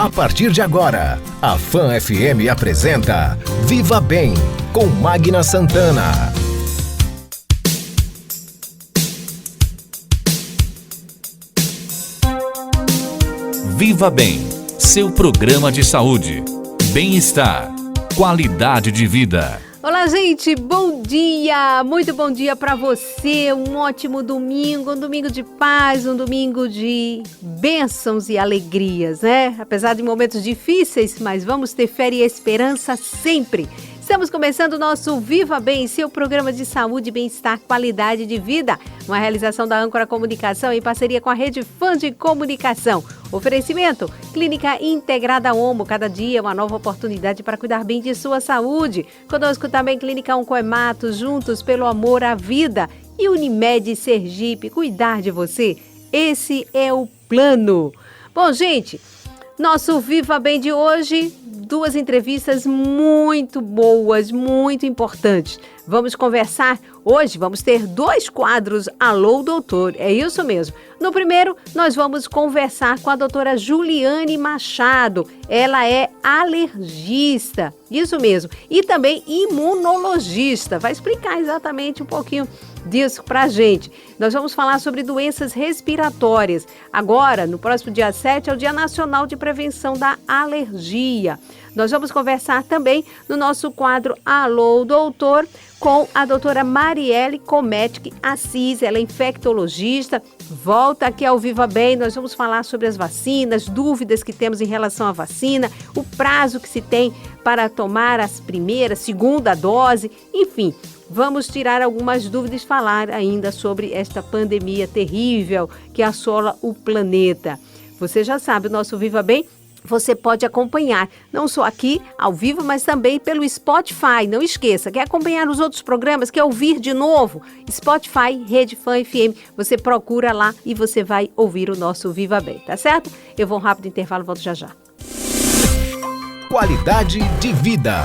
A partir de agora, a Fã FM apresenta Viva Bem, com Magna Santana. Viva Bem, seu programa de saúde, bem-estar, qualidade de vida. Olá, gente, bom dia, muito bom dia para você, um ótimo domingo, um domingo de paz, um domingo de bênçãos e alegrias, né? Apesar de momentos difíceis, mas vamos ter fé e esperança sempre. Estamos começando o nosso Viva Bem, seu programa de saúde, bem-estar, qualidade de vida. Uma realização da Âncora Comunicação em parceria com a Rede Fã de Comunicação. Oferecimento, Clínica Integrada Omo, cada dia uma nova oportunidade para cuidar bem de sua saúde. Conosco também Clínica Oncoematos, juntos pelo amor à vida. E Unimed Sergipe, cuidar de você. Esse é o plano. Bom, gente, nosso Viva Bem de hoje, duas entrevistas muito boas, muito importantes. Vamos conversar, hoje vamos ter dois quadros Alô Doutor, é isso mesmo. No primeiro, nós vamos conversar com a doutora Juliane Machado, ela é alergista, isso mesmo, e também imunologista, vai explicar exatamente um pouquinho disso pra gente. Nós vamos falar sobre doenças respiratórias. Agora, no próximo dia 7, é o Dia Nacional de Prevenção da Alergia. Nós vamos conversar também no nosso quadro Alô Doutor com a doutora Marielle Cometic Assis, ela é infectologista, volta aqui ao Viva Bem, nós vamos falar sobre as vacinas, dúvidas que temos em relação à vacina, o prazo que se tem para tomar as primeira, segunda dose, enfim, vamos tirar algumas dúvidas e falar ainda sobre esta pandemia terrível que assola o planeta. Você já sabe, o nosso Viva Bem, você pode acompanhar, não só aqui ao vivo, mas também pelo Spotify. Não esqueça, quer acompanhar os outros programas, quer ouvir de novo? Spotify, Rede Fã FM, você procura lá e você vai ouvir o nosso Viva Bem, tá certo? Eu vou um rápido intervalo, volto já já. Qualidade de vida.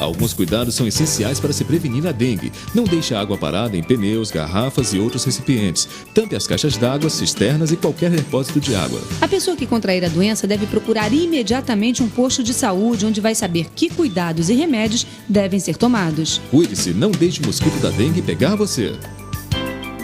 Alguns cuidados são essenciais para se prevenir a dengue. Não deixe a água parada em pneus, garrafas e outros recipientes. Tampe as caixas d'água, cisternas e qualquer depósito de água. A pessoa que contrair a doença deve procurar imediatamente um posto de saúde onde vai saber que cuidados e remédios devem ser tomados. Cuide-se, não deixe o mosquito da dengue pegar você.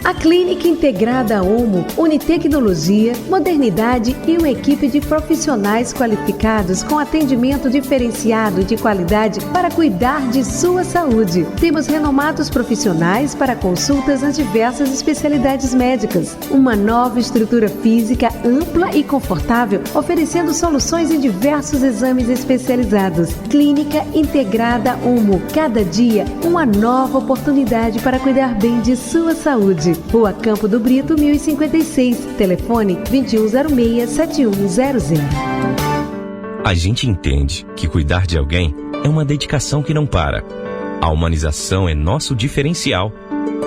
A Clínica Integrada Omo une tecnologia, modernidade e uma equipe de profissionais qualificados com atendimento diferenciado e de qualidade para cuidar de sua saúde. Temos renomados profissionais para consultas nas diversas especialidades médicas. Uma nova estrutura física ampla e confortável, oferecendo soluções em diversos exames especializados. Clínica Integrada Omo. Cada dia, uma nova oportunidade para cuidar bem de sua saúde. Rua Campo do Brito, 1056. Telefone 2106-7100. A gente entende que cuidar de alguém é uma dedicação que não para. A humanização é nosso diferencial.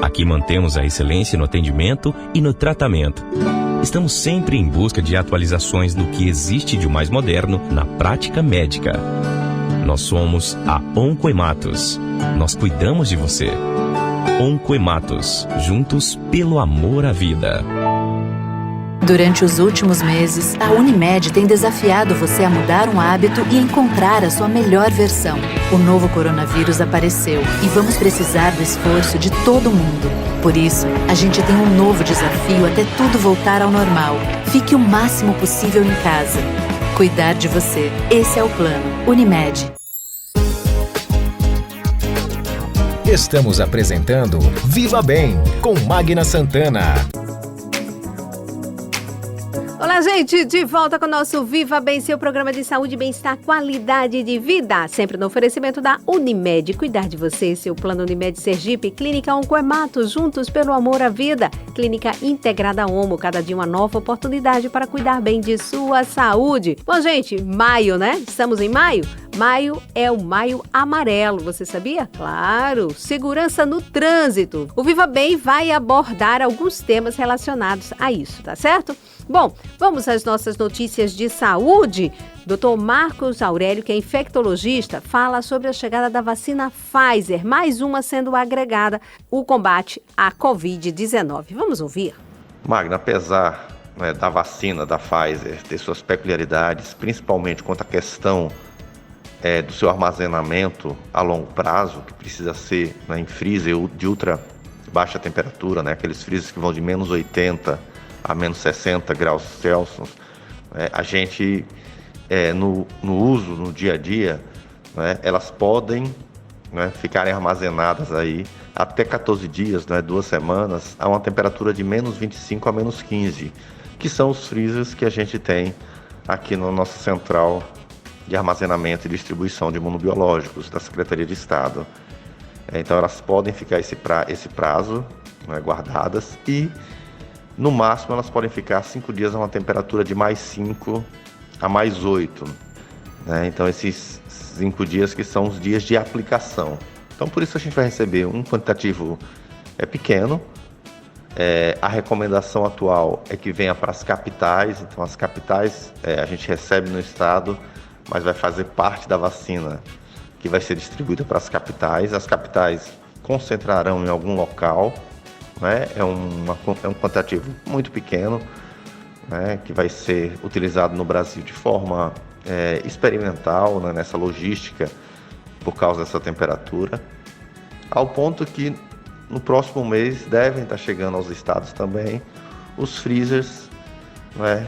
Aqui mantemos a excelência no atendimento e no tratamento. Estamos sempre em busca de atualizações no que existe de mais moderno na prática médica. Nós somos a Oncoematos. Nós cuidamos de você. Oncoematos, juntos pelo amor à vida. Durante os últimos meses, a Unimed tem desafiado você a mudar um hábito e encontrar a sua melhor versão. O novo coronavírus apareceu e vamos precisar do esforço de todo mundo. Por isso, a gente tem um novo desafio até tudo voltar ao normal. Fique o máximo possível em casa. Cuidar de você. Esse é o plano. Unimed. Estamos apresentando Viva Bem, com Magna Santana. Olá, gente, de volta com o nosso Viva Bem, seu programa de saúde, bem-estar, qualidade de vida. Sempre no oferecimento da Unimed. Cuidar de você, seu plano Unimed Sergipe, Clínica Oncoematos, juntos pelo amor à vida. Clínica Integrada Omo, cada dia uma nova oportunidade para cuidar bem de sua saúde. Bom, gente, maio, né? Estamos em maio? Maio é o Maio Amarelo, você sabia? Claro, segurança no trânsito. O Viva Bem vai abordar alguns temas relacionados a isso, tá certo? Bom, vamos às nossas notícias de saúde. Dr. Marcos Aurélio, que é infectologista, fala sobre a chegada da vacina Pfizer, mais uma sendo agregada, o combate à Covid-19. Vamos ouvir? Magna, apesar né, da vacina da Pfizer ter suas peculiaridades, principalmente quanto à questão do seu armazenamento a longo prazo, que precisa ser, né, em freezer de ultra baixa temperatura, né, aqueles freezers que vão de menos 80 a menos 60 graus Celsius. A gente, no uso, no dia a dia, né, elas podem, né, ficarem armazenadas aí até 14 dias, né, 2 semanas, a uma temperatura de menos 25 a menos 15, que são os freezers que a gente tem aqui na nossa central de armazenamento e distribuição de imunobiológicos da Secretaria de Estado. Então elas podem ficar esse prazo, né, guardadas, e no máximo elas podem ficar 5 dias a uma temperatura de mais 5 a mais 8. Né? Então esses 5 dias que são os dias de aplicação. Então por isso a gente vai receber um quantitativo pequeno. A recomendação atual é que venha para as capitais. Então as capitais a gente recebe no estado, mas vai fazer parte da vacina que vai ser distribuída para as capitais. As capitais concentrarão em algum local, né? É um quantitativo muito pequeno, né, que vai ser utilizado no Brasil de forma experimental, né, nessa logística, por causa dessa temperatura, ao ponto que no próximo mês devem estar chegando aos estados também os freezers, né,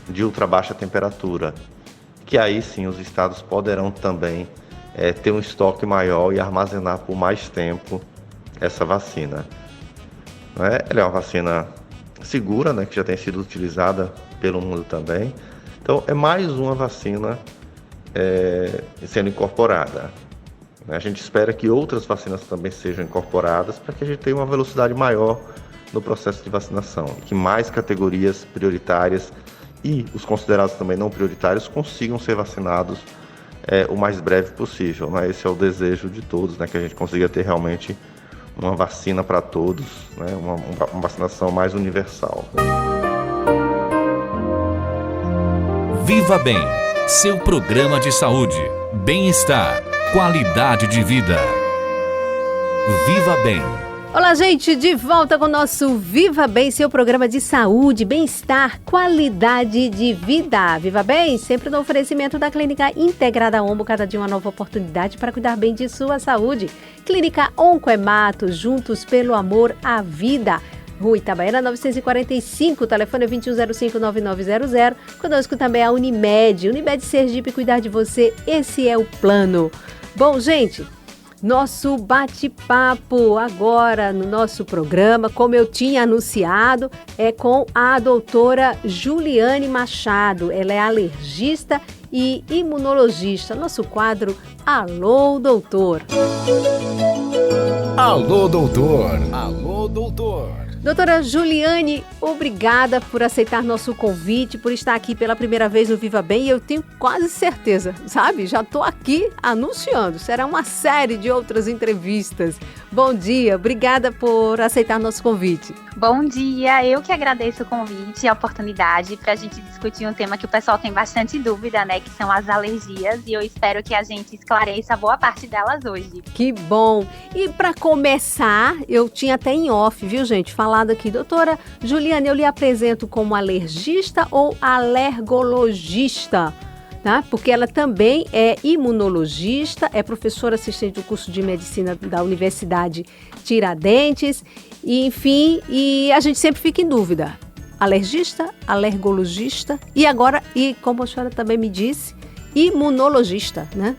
de ultra baixa temperatura, que aí sim os estados poderão também ter um estoque maior e armazenar por mais tempo essa vacina. Ela é uma vacina segura, né, que já tem sido utilizada pelo mundo também. Então é mais uma vacina sendo incorporada. A gente espera que outras vacinas também sejam incorporadas para que a gente tenha uma velocidade maior no processo de vacinação e que mais categorias prioritárias e os considerados também não prioritários consigam ser vacinados o mais breve possível. Né? Esse é o desejo de todos, né? Que a gente consiga ter realmente uma vacina para todos, né? Uma vacinação mais universal. Viva Bem, seu programa de saúde, bem-estar, qualidade de vida. Viva Bem. Olá, gente, de volta com o nosso Viva Bem, seu programa de saúde, bem-estar, qualidade de vida. Viva Bem, sempre no oferecimento da Clínica Integrada Onco, cada dia uma nova oportunidade para cuidar bem de sua saúde. Clínica Oncohemato, juntos pelo amor à vida. Rua Itabaiana 945, telefone 2105-9900. Conosco também a Unimed Sergipe, cuidar de você, esse é o plano. Bom, gente, nosso bate-papo agora no nosso programa, como eu tinha anunciado, é com a doutora Juliane Machado. Ela é alergista e imunologista. Nosso quadro Alô, Doutor. Alô, doutor. Alô, doutor. Doutora Juliane, obrigada por aceitar nosso convite, por estar aqui pela primeira vez no Viva Bem. E eu tenho quase certeza, sabe? Já estou aqui anunciando. Será uma série de outras entrevistas. Bom dia, obrigada por aceitar nosso convite. Bom dia, eu que agradeço o convite e a oportunidade para a gente discutir um tema que o pessoal tem bastante dúvida, né? Que são as alergias, e eu espero que a gente esclareça boa parte delas hoje. Que bom! E para começar, eu tinha até em off, viu, gente? Falado aqui, doutora Juliane, eu lhe apresento como alergista ou alergologista? Tá? Porque ela também é imunologista, é professora assistente do curso de medicina da Universidade Tiradentes, e, enfim, e a gente sempre fica em dúvida. Alergista, alergologista e agora, e como a senhora também me disse, imunologista, né?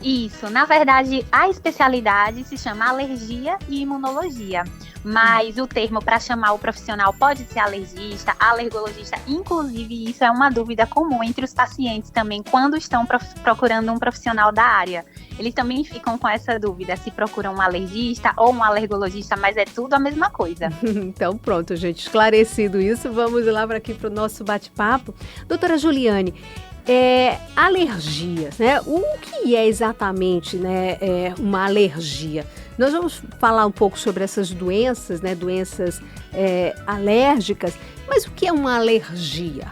Isso, na verdade, a especialidade se chama alergia e imunologia, mas o termo para chamar o profissional pode ser alergista, alergologista, inclusive isso é uma dúvida comum entre os pacientes também quando estão procurando um profissional da área. Eles também ficam com essa dúvida se procuram um alergista ou um alergologista, mas é tudo a mesma coisa. Então pronto, gente, esclarecido isso, vamos lá para aqui para o nosso bate-papo. Doutora Juliane, alergias, né? O que é exatamente, né, uma alergia? Nós vamos falar um pouco sobre essas doenças, né, doenças alérgicas, mas o que é uma alergia?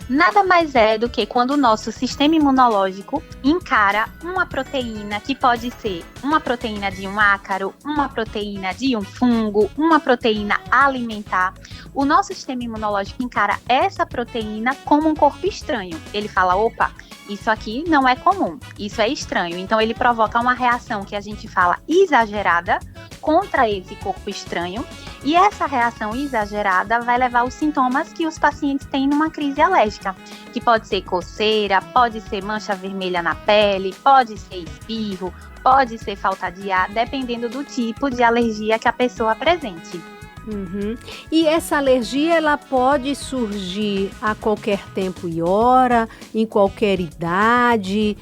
Nada mais é do que quando o nosso sistema imunológico encara uma proteína que pode ser uma proteína de um ácaro, uma proteína de um fungo, uma proteína alimentar. O nosso sistema imunológico encara essa proteína como um corpo estranho. Ele fala, opa, isso aqui não é comum, isso é estranho. Então ele provoca uma reação que a gente fala exagerada contra esse corpo estranho. E essa reação exagerada vai levar aos sintomas que os pacientes têm numa crise alérgica, que pode ser coceira, pode ser mancha vermelha na pele, pode ser espirro, pode ser falta de ar, dependendo do tipo de alergia que a pessoa apresente. Uhum. E essa alergia, ela pode surgir a qualquer tempo e hora, em qualquer idade,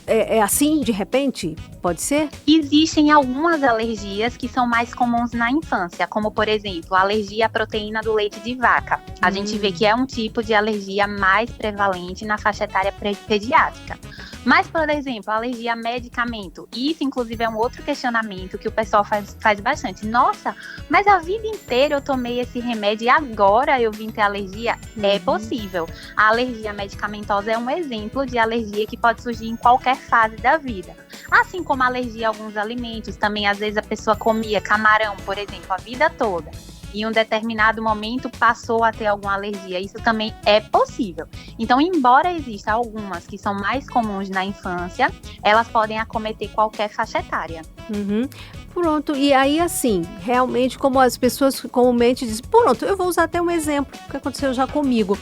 é assim, de repente? Pode ser? Existem algumas alergias que são mais comuns na infância, como, por exemplo, a alergia à proteína do leite de vaca. A gente vê que é um tipo de alergia mais prevalente na faixa etária pediátrica. Mas, por exemplo, a alergia a medicamento. Isso, inclusive, é um outro questionamento que o pessoal faz bastante. Nossa, mas a vida inteira eu tomei esse remédio e agora eu vim ter alergia? É possível. A alergia medicamentosa é um exemplo de alergia que pode surgir em qualquer fase da vida. Assim como a alergia a alguns alimentos, também às vezes a pessoa comia camarão, por exemplo, a vida toda. E em um determinado momento passou a ter alguma alergia. Isso também é possível. Então, embora existam algumas que são mais comuns na infância, elas podem acometer qualquer faixa etária. Uhum. Pronto, e aí assim, realmente como as pessoas comumente dizem, pronto, eu vou usar até um exemplo que aconteceu já comigo.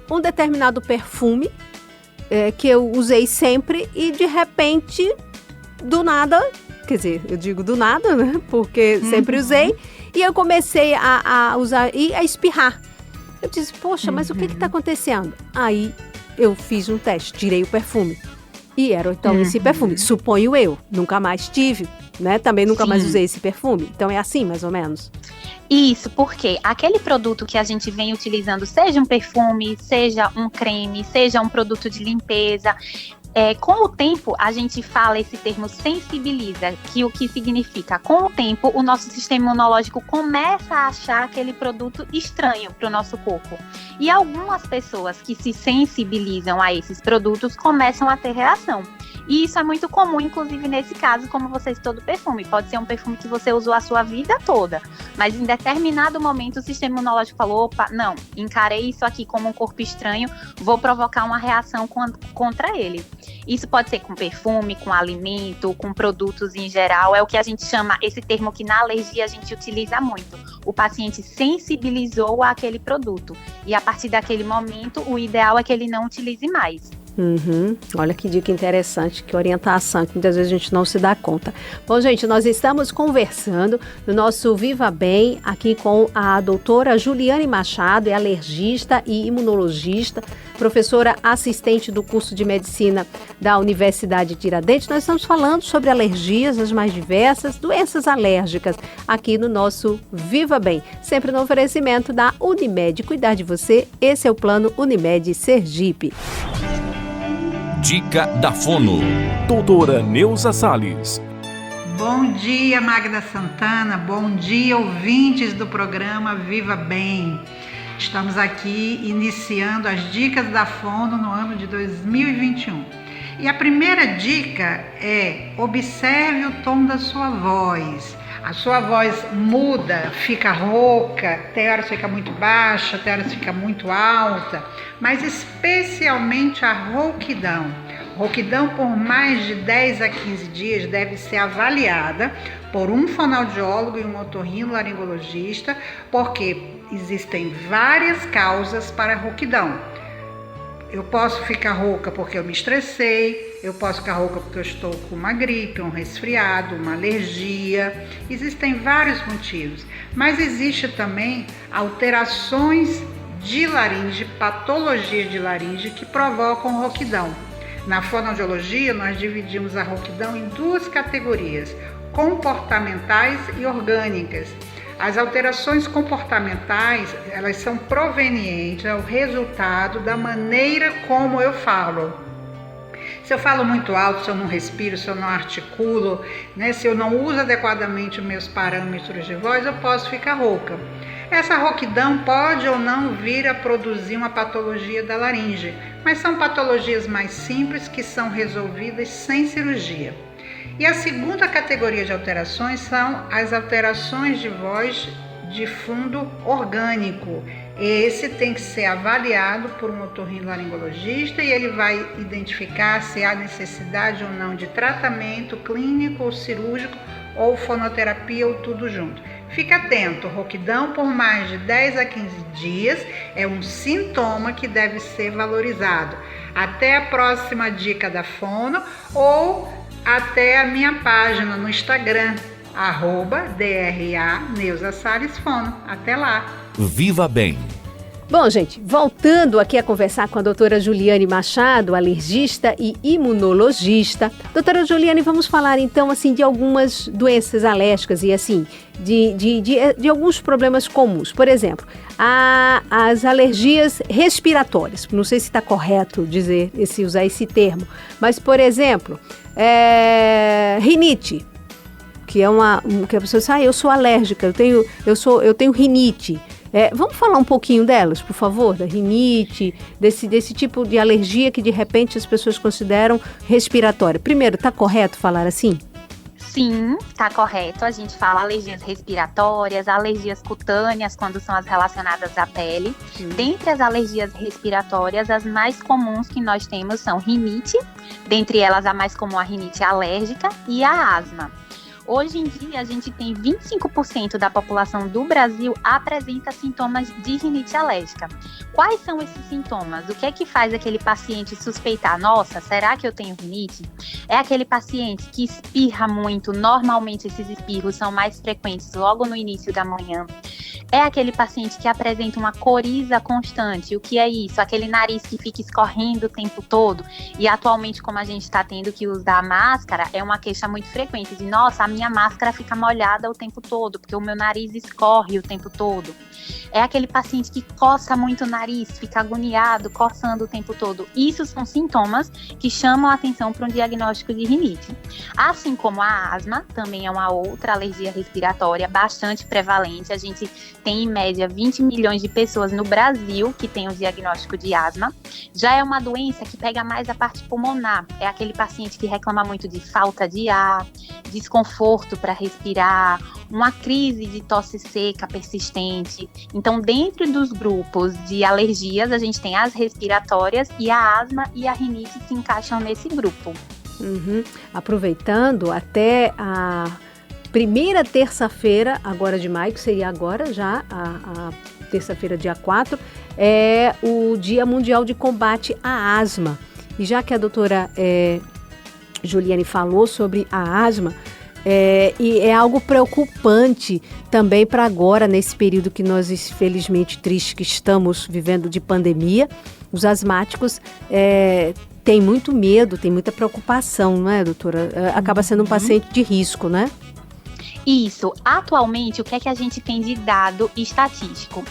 Um determinado perfume que eu usei sempre e de repente, do nada, quer dizer, eu digo do nada, né? Porque sempre usei, e eu comecei a usar e a espirrar. Eu disse, poxa, mas o que está acontecendo? Aí eu fiz um teste, tirei o perfume. E era então esse perfume, suponho eu, nunca mais tive, né? Também nunca mais usei esse perfume. Então é assim, mais ou menos? Isso, porque aquele produto que a gente vem utilizando, seja um perfume, seja um creme, seja um produto de limpeza, com o tempo a gente fala esse termo sensibiliza, que o que significa, com o tempo o nosso sistema imunológico começa a achar aquele produto estranho para o nosso corpo. E algumas pessoas que se sensibilizam a esses produtos começam a ter reação. E isso é muito comum, inclusive nesse caso, como você citou do perfume. Pode ser um perfume que você usou a sua vida toda, mas em determinado momento o sistema imunológico falou, opa, não, encarei isso aqui como um corpo estranho, vou provocar uma reação contra ele. Isso pode ser com perfume, com alimento, com produtos em geral, é o que a gente chama, esse termo que na alergia a gente utiliza muito. O paciente sensibilizou àquele produto e a partir daquele momento o ideal é que ele não utilize mais. Olha que dica interessante, que orientação, que muitas vezes a gente não se dá conta. Bom, gente, nós estamos conversando no nosso Viva Bem aqui com a doutora Juliane Machado, é alergista e imunologista, professora assistente do curso de medicina da Universidade de Tiradentes. Nós estamos falando sobre alergias, as mais diversas, doenças alérgicas, aqui no nosso Viva Bem, sempre no oferecimento da Unimed. Cuidar de você, esse é o plano Unimed Sergipe. Dica da Fono. Doutora Neuza Salles. Bom dia, Magda Santana. Bom dia, ouvintes do programa Viva Bem. Estamos aqui iniciando as dicas da Fono no ano de 2021. E a primeira dica é: observe o tom da sua voz. A sua voz muda, fica rouca, tem horas fica muito baixa, tem horas fica muito alta, mas especialmente a rouquidão. Rouquidão por mais de 10 a 15 dias deve ser avaliada por um fonoaudiólogo e um otorrinolaringologista, porque existem várias causas para a rouquidão. Eu posso ficar rouca porque eu me estressei, eu posso ficar rouca porque eu estou com uma gripe, um resfriado, uma alergia. Existem vários motivos, mas existe também alterações de laringe, patologias de laringe que provocam rouquidão. Na fonoaudiologia, nós dividimos a rouquidão em duas categorias, comportamentais e orgânicas. As alterações comportamentais, elas são provenientes ao resultado da maneira como eu falo. Se eu falo muito alto, se eu não respiro, se eu não articulo, né, se eu não uso adequadamente os meus parâmetros de voz, eu posso ficar rouca. Essa rouquidão pode ou não vir a produzir uma patologia da laringe, mas são patologias mais simples que são resolvidas sem cirurgia. E a segunda categoria de alterações são as alterações de voz de fundo orgânico. Esse tem que ser avaliado por um otorrinolaringologista e ele vai identificar se há necessidade ou não de tratamento clínico ou cirúrgico ou fonoterapia ou tudo junto. Fique atento, rouquidão por mais de 10 a 15 dias é um sintoma que deve ser valorizado. Até a próxima dica da fono ou até a minha página no Instagram, @DRA Neuza Salles Fono. Até lá! Viva Bem. Bom, gente, voltando aqui a conversar com a doutora Juliane Machado, alergista e imunologista. Doutora Juliane, vamos falar então assim de algumas doenças alérgicas e assim, de alguns problemas comuns. Por exemplo, as alergias respiratórias. Não sei se está correto usar esse termo, mas, por exemplo, rinite, que a pessoa diz, eu sou alérgica, eu tenho rinite. Vamos falar um pouquinho delas, por favor, da rinite, desse tipo de alergia que de repente as pessoas consideram respiratória. Primeiro, está correto falar assim? Sim, está correto. A gente fala alergias respiratórias, alergias cutâneas, quando são as relacionadas à pele. Dentre as alergias respiratórias, as mais comuns que nós temos são rinite, dentre elas a mais comum a rinite alérgica e a asma. Hoje em dia, a gente tem 25% da população do Brasil apresenta sintomas de rinite alérgica. Quais são esses sintomas? O que é que faz aquele paciente suspeitar? Nossa, será que eu tenho rinite? É aquele paciente que espirra muito. Normalmente, esses espirros são mais frequentes logo no início da manhã. É aquele paciente que apresenta uma coriza constante. O que é isso? Aquele nariz que fica escorrendo o tempo todo. E atualmente, como a gente está tendo que usar máscara, é uma queixa muito frequente de, nossa, a minha máscara fica molhada o tempo todo, porque o meu nariz escorre o tempo todo. É aquele paciente que coça muito o nariz, fica agoniado, coçando o tempo todo. Isso são sintomas que chamam a atenção para um diagnóstico de rinite. Assim como a asma, também é uma outra alergia respiratória bastante prevalente. A gente tem, em média, 20 milhões de pessoas no Brasil que têm o diagnóstico de asma. Já é uma doença que pega mais a parte pulmonar. É aquele paciente que reclama muito de falta de ar, desconforto para respirar, uma crise de tosse seca persistente. Então, dentro dos grupos de alergias, a gente tem as respiratórias e a asma e a rinite se encaixam nesse grupo. Aproveitando, até a primeira terça-feira, agora de maio, que seria agora já, a terça-feira, dia 4, é o Dia Mundial de Combate à Asma. E já que a doutora Juliane falou sobre a asma, e é algo preocupante também para agora, nesse período que nós, infelizmente, tristes que estamos vivendo de pandemia. Os asmáticos têm muito medo, têm muita preocupação, não é, doutora? Acaba sendo um paciente de risco, né? Isso. Atualmente, o que é que a gente tem de dado estatístico?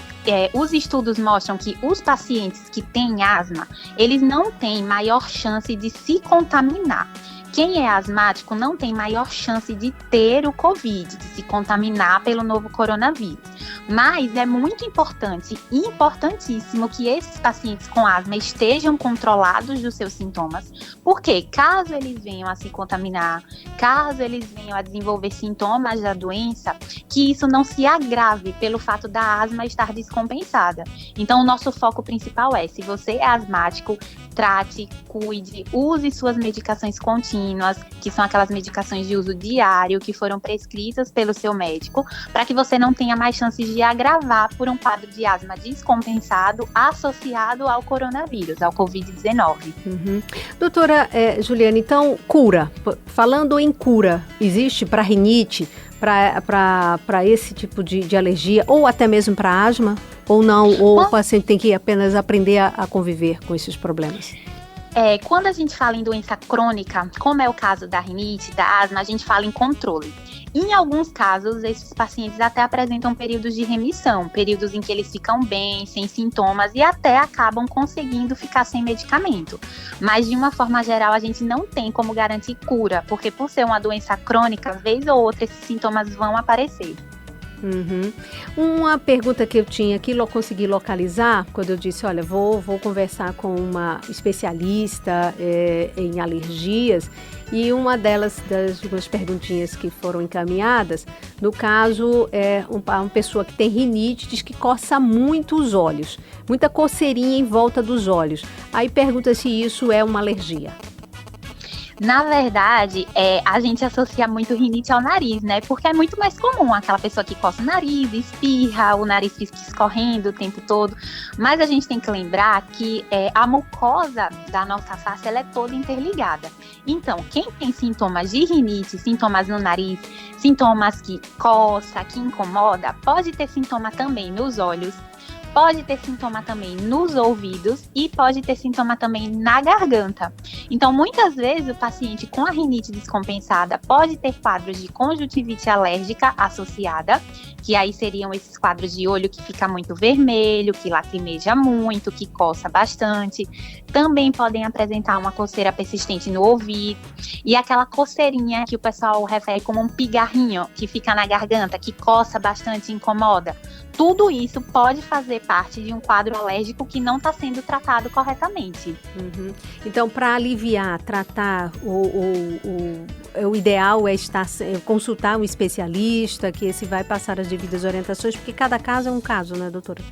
Os estudos mostram que os pacientes que têm asma, eles não têm maior chance de se contaminar. Quem é asmático não tem maior chance de ter o Covid, de se contaminar pelo novo coronavírus. Mas é muito importante, importantíssimo, que esses pacientes com asma estejam controlados dos seus sintomas, porque caso eles venham a se contaminar, caso eles venham a desenvolver sintomas da doença, que isso não se agrave pelo fato da asma estar descompensada. Então, o nosso foco principal é, se você é asmático, trate, cuide, use suas medicações contínuas, que são aquelas medicações de uso diário que foram prescritas pelo seu médico, para que você não tenha mais chances de agravar por um quadro de asma descompensado associado ao coronavírus, ao Covid-19. Doutora Juliane, então, cura. Falando em cura, existe para rinite, para esse tipo de alergia, ou até mesmo para asma, ou não? Ou o paciente tem que apenas aprender a conviver com esses problemas? Quando a gente fala em doença crônica, como é o caso da rinite, da asma, a gente fala em controle. Em alguns casos, esses pacientes até apresentam períodos de remissão, períodos em que eles ficam bem, sem sintomas e até acabam conseguindo ficar sem medicamento. Mas, de uma forma geral, a gente não tem como garantir cura, porque por ser uma doença crônica, vez ou outra, esses sintomas vão aparecer. Uhum. Uma pergunta que eu tinha aqui, consegui localizar, quando eu disse, olha, vou conversar com uma especialista em alergias, e uma das duas perguntinhas que foram encaminhadas, no caso, uma pessoa que tem rinite, diz que coça muito os olhos, muita coceirinha em volta dos olhos. Aí pergunta se isso é uma alergia. Na verdade, a gente associa muito rinite ao nariz, né? Porque é muito mais comum aquela pessoa que coça o nariz, espirra, o nariz fica escorrendo o tempo todo. Mas a gente tem que lembrar que a mucosa da nossa face, ela é toda interligada. Então, quem tem sintomas de rinite, sintomas no nariz, sintomas que coça, que incomoda, pode ter sintoma também nos olhos, pode ter sintoma também nos ouvidos e pode ter sintoma também na garganta. Então, muitas vezes, o paciente com a rinite descompensada pode ter quadros de conjuntivite alérgica associada, que aí seriam esses quadros de olho que fica muito vermelho, que lacrimeja muito, que coça bastante. Também podem apresentar uma coceira persistente no ouvido e aquela coceirinha que o pessoal refere como um pigarrinho, que fica na garganta, que coça bastante e incomoda. Tudo isso pode fazer parte de um quadro alérgico que não está sendo tratado corretamente. Uhum. Então, para aliviar, tratar, o ideal é consultar um especialista, que esse vai passar as devidas orientações, porque cada caso é um caso, né, doutora?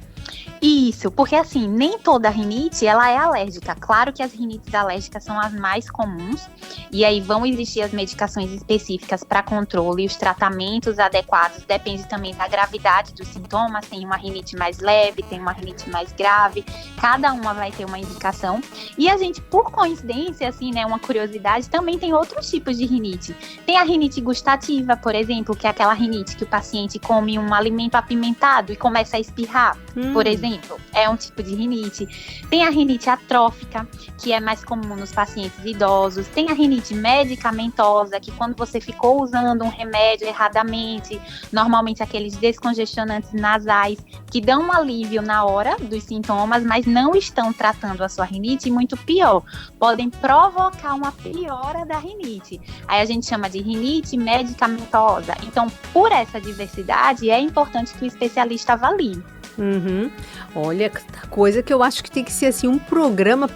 Isso, porque assim, nem toda rinite ela é alérgica. Claro que as rinites alérgicas são as mais comuns, e aí vão existir as medicações específicas para controle e os tratamentos adequados, depende também da gravidade dos sintomas. Tem uma rinite mais leve, tem uma rinite mais grave, cada uma vai ter uma indicação. E a gente, por coincidência, assim, né, uma curiosidade, também tem outros tipos de rinite. Tem a rinite gustativa, por exemplo, que é aquela rinite que o paciente come um alimento apimentado e começa a espirrar, por exemplo, é um tipo de rinite. Tem a rinite atrófica, que é mais comum nos pacientes idosos. Tem a rinite medicamentosa, que quando você ficou usando um remédio erradamente, normalmente aqueles descongestionantes nasais, que dão um alívio na hora dos sintomas, mas não estão tratando a sua rinite, e muito pior, podem provocar uma piora da rinite. Aí a gente chama de rinite medicamentosa. Então, por essa diversidade, é importante que o especialista avalie. Uhum. Olha, coisa que eu acho que tem que ser assim um programa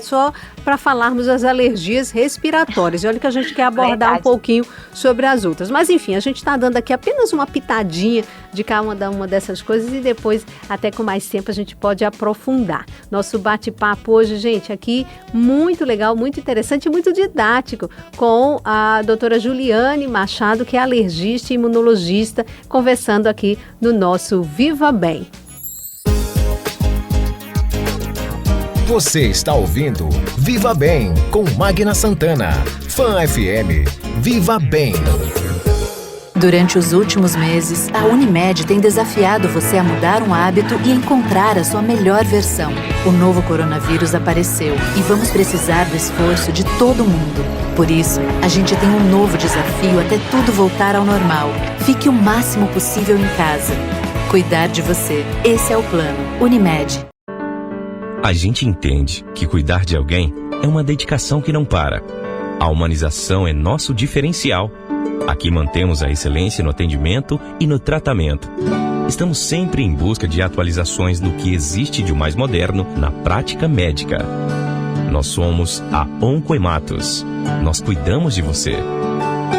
só para falarmos das alergias respiratórias. Olha que a gente quer abordar um pouquinho sobre as outras. Mas enfim, a gente está dando aqui apenas uma pitadinha de cada uma dessas coisas e depois, até com mais tempo, a gente pode aprofundar. Nosso bate-papo hoje, gente, aqui muito legal, muito interessante e muito didático, com a doutora Juliane Machado, que é alergista e imunologista, conversando aqui no nosso Viva Bem. Você está ouvindo Viva Bem com Magna Santana. Fã FM. Viva Bem. Durante os últimos meses, a Unimed tem desafiado você a mudar um hábito e encontrar a sua melhor versão. O novo coronavírus apareceu e vamos precisar do esforço de todo mundo. Por isso, a gente tem um novo desafio até tudo voltar ao normal. Fique o máximo possível em casa. Cuidar de você. Esse é o plano. Unimed. A gente entende que cuidar de alguém é uma dedicação que não para. A humanização é nosso diferencial. Aqui mantemos a excelência no atendimento e no tratamento. Estamos sempre em busca de atualizações do que existe de mais moderno na prática médica. Nós somos a Oncohematos. Nós cuidamos de você.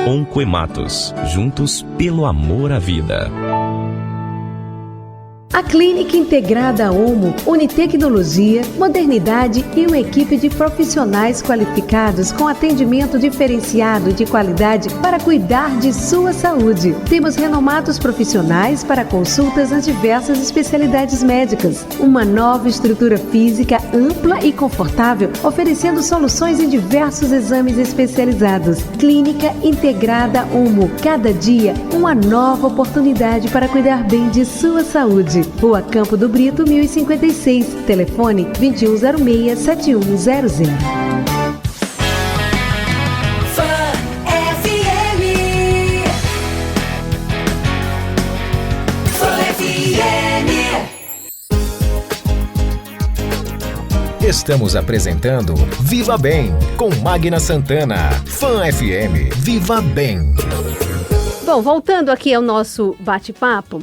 Oncohematos. Juntos pelo amor à vida. A Clínica Integrada Omo une tecnologia, modernidade e uma equipe de profissionais qualificados com atendimento diferenciado e de qualidade para cuidar de sua saúde. Temos renomados profissionais para consultas nas diversas especialidades médicas. Uma nova estrutura física ampla e confortável, oferecendo soluções em diversos exames especializados. Clínica Integrada Omo. Cada dia, uma nova oportunidade para cuidar bem de sua saúde. Rua Campo do Brito, 1056. Telefone 2106-7100. Estamos apresentando Viva Bem com Magna Santana. Fã FM. Viva Bem. Bom, voltando aqui ao nosso bate-papo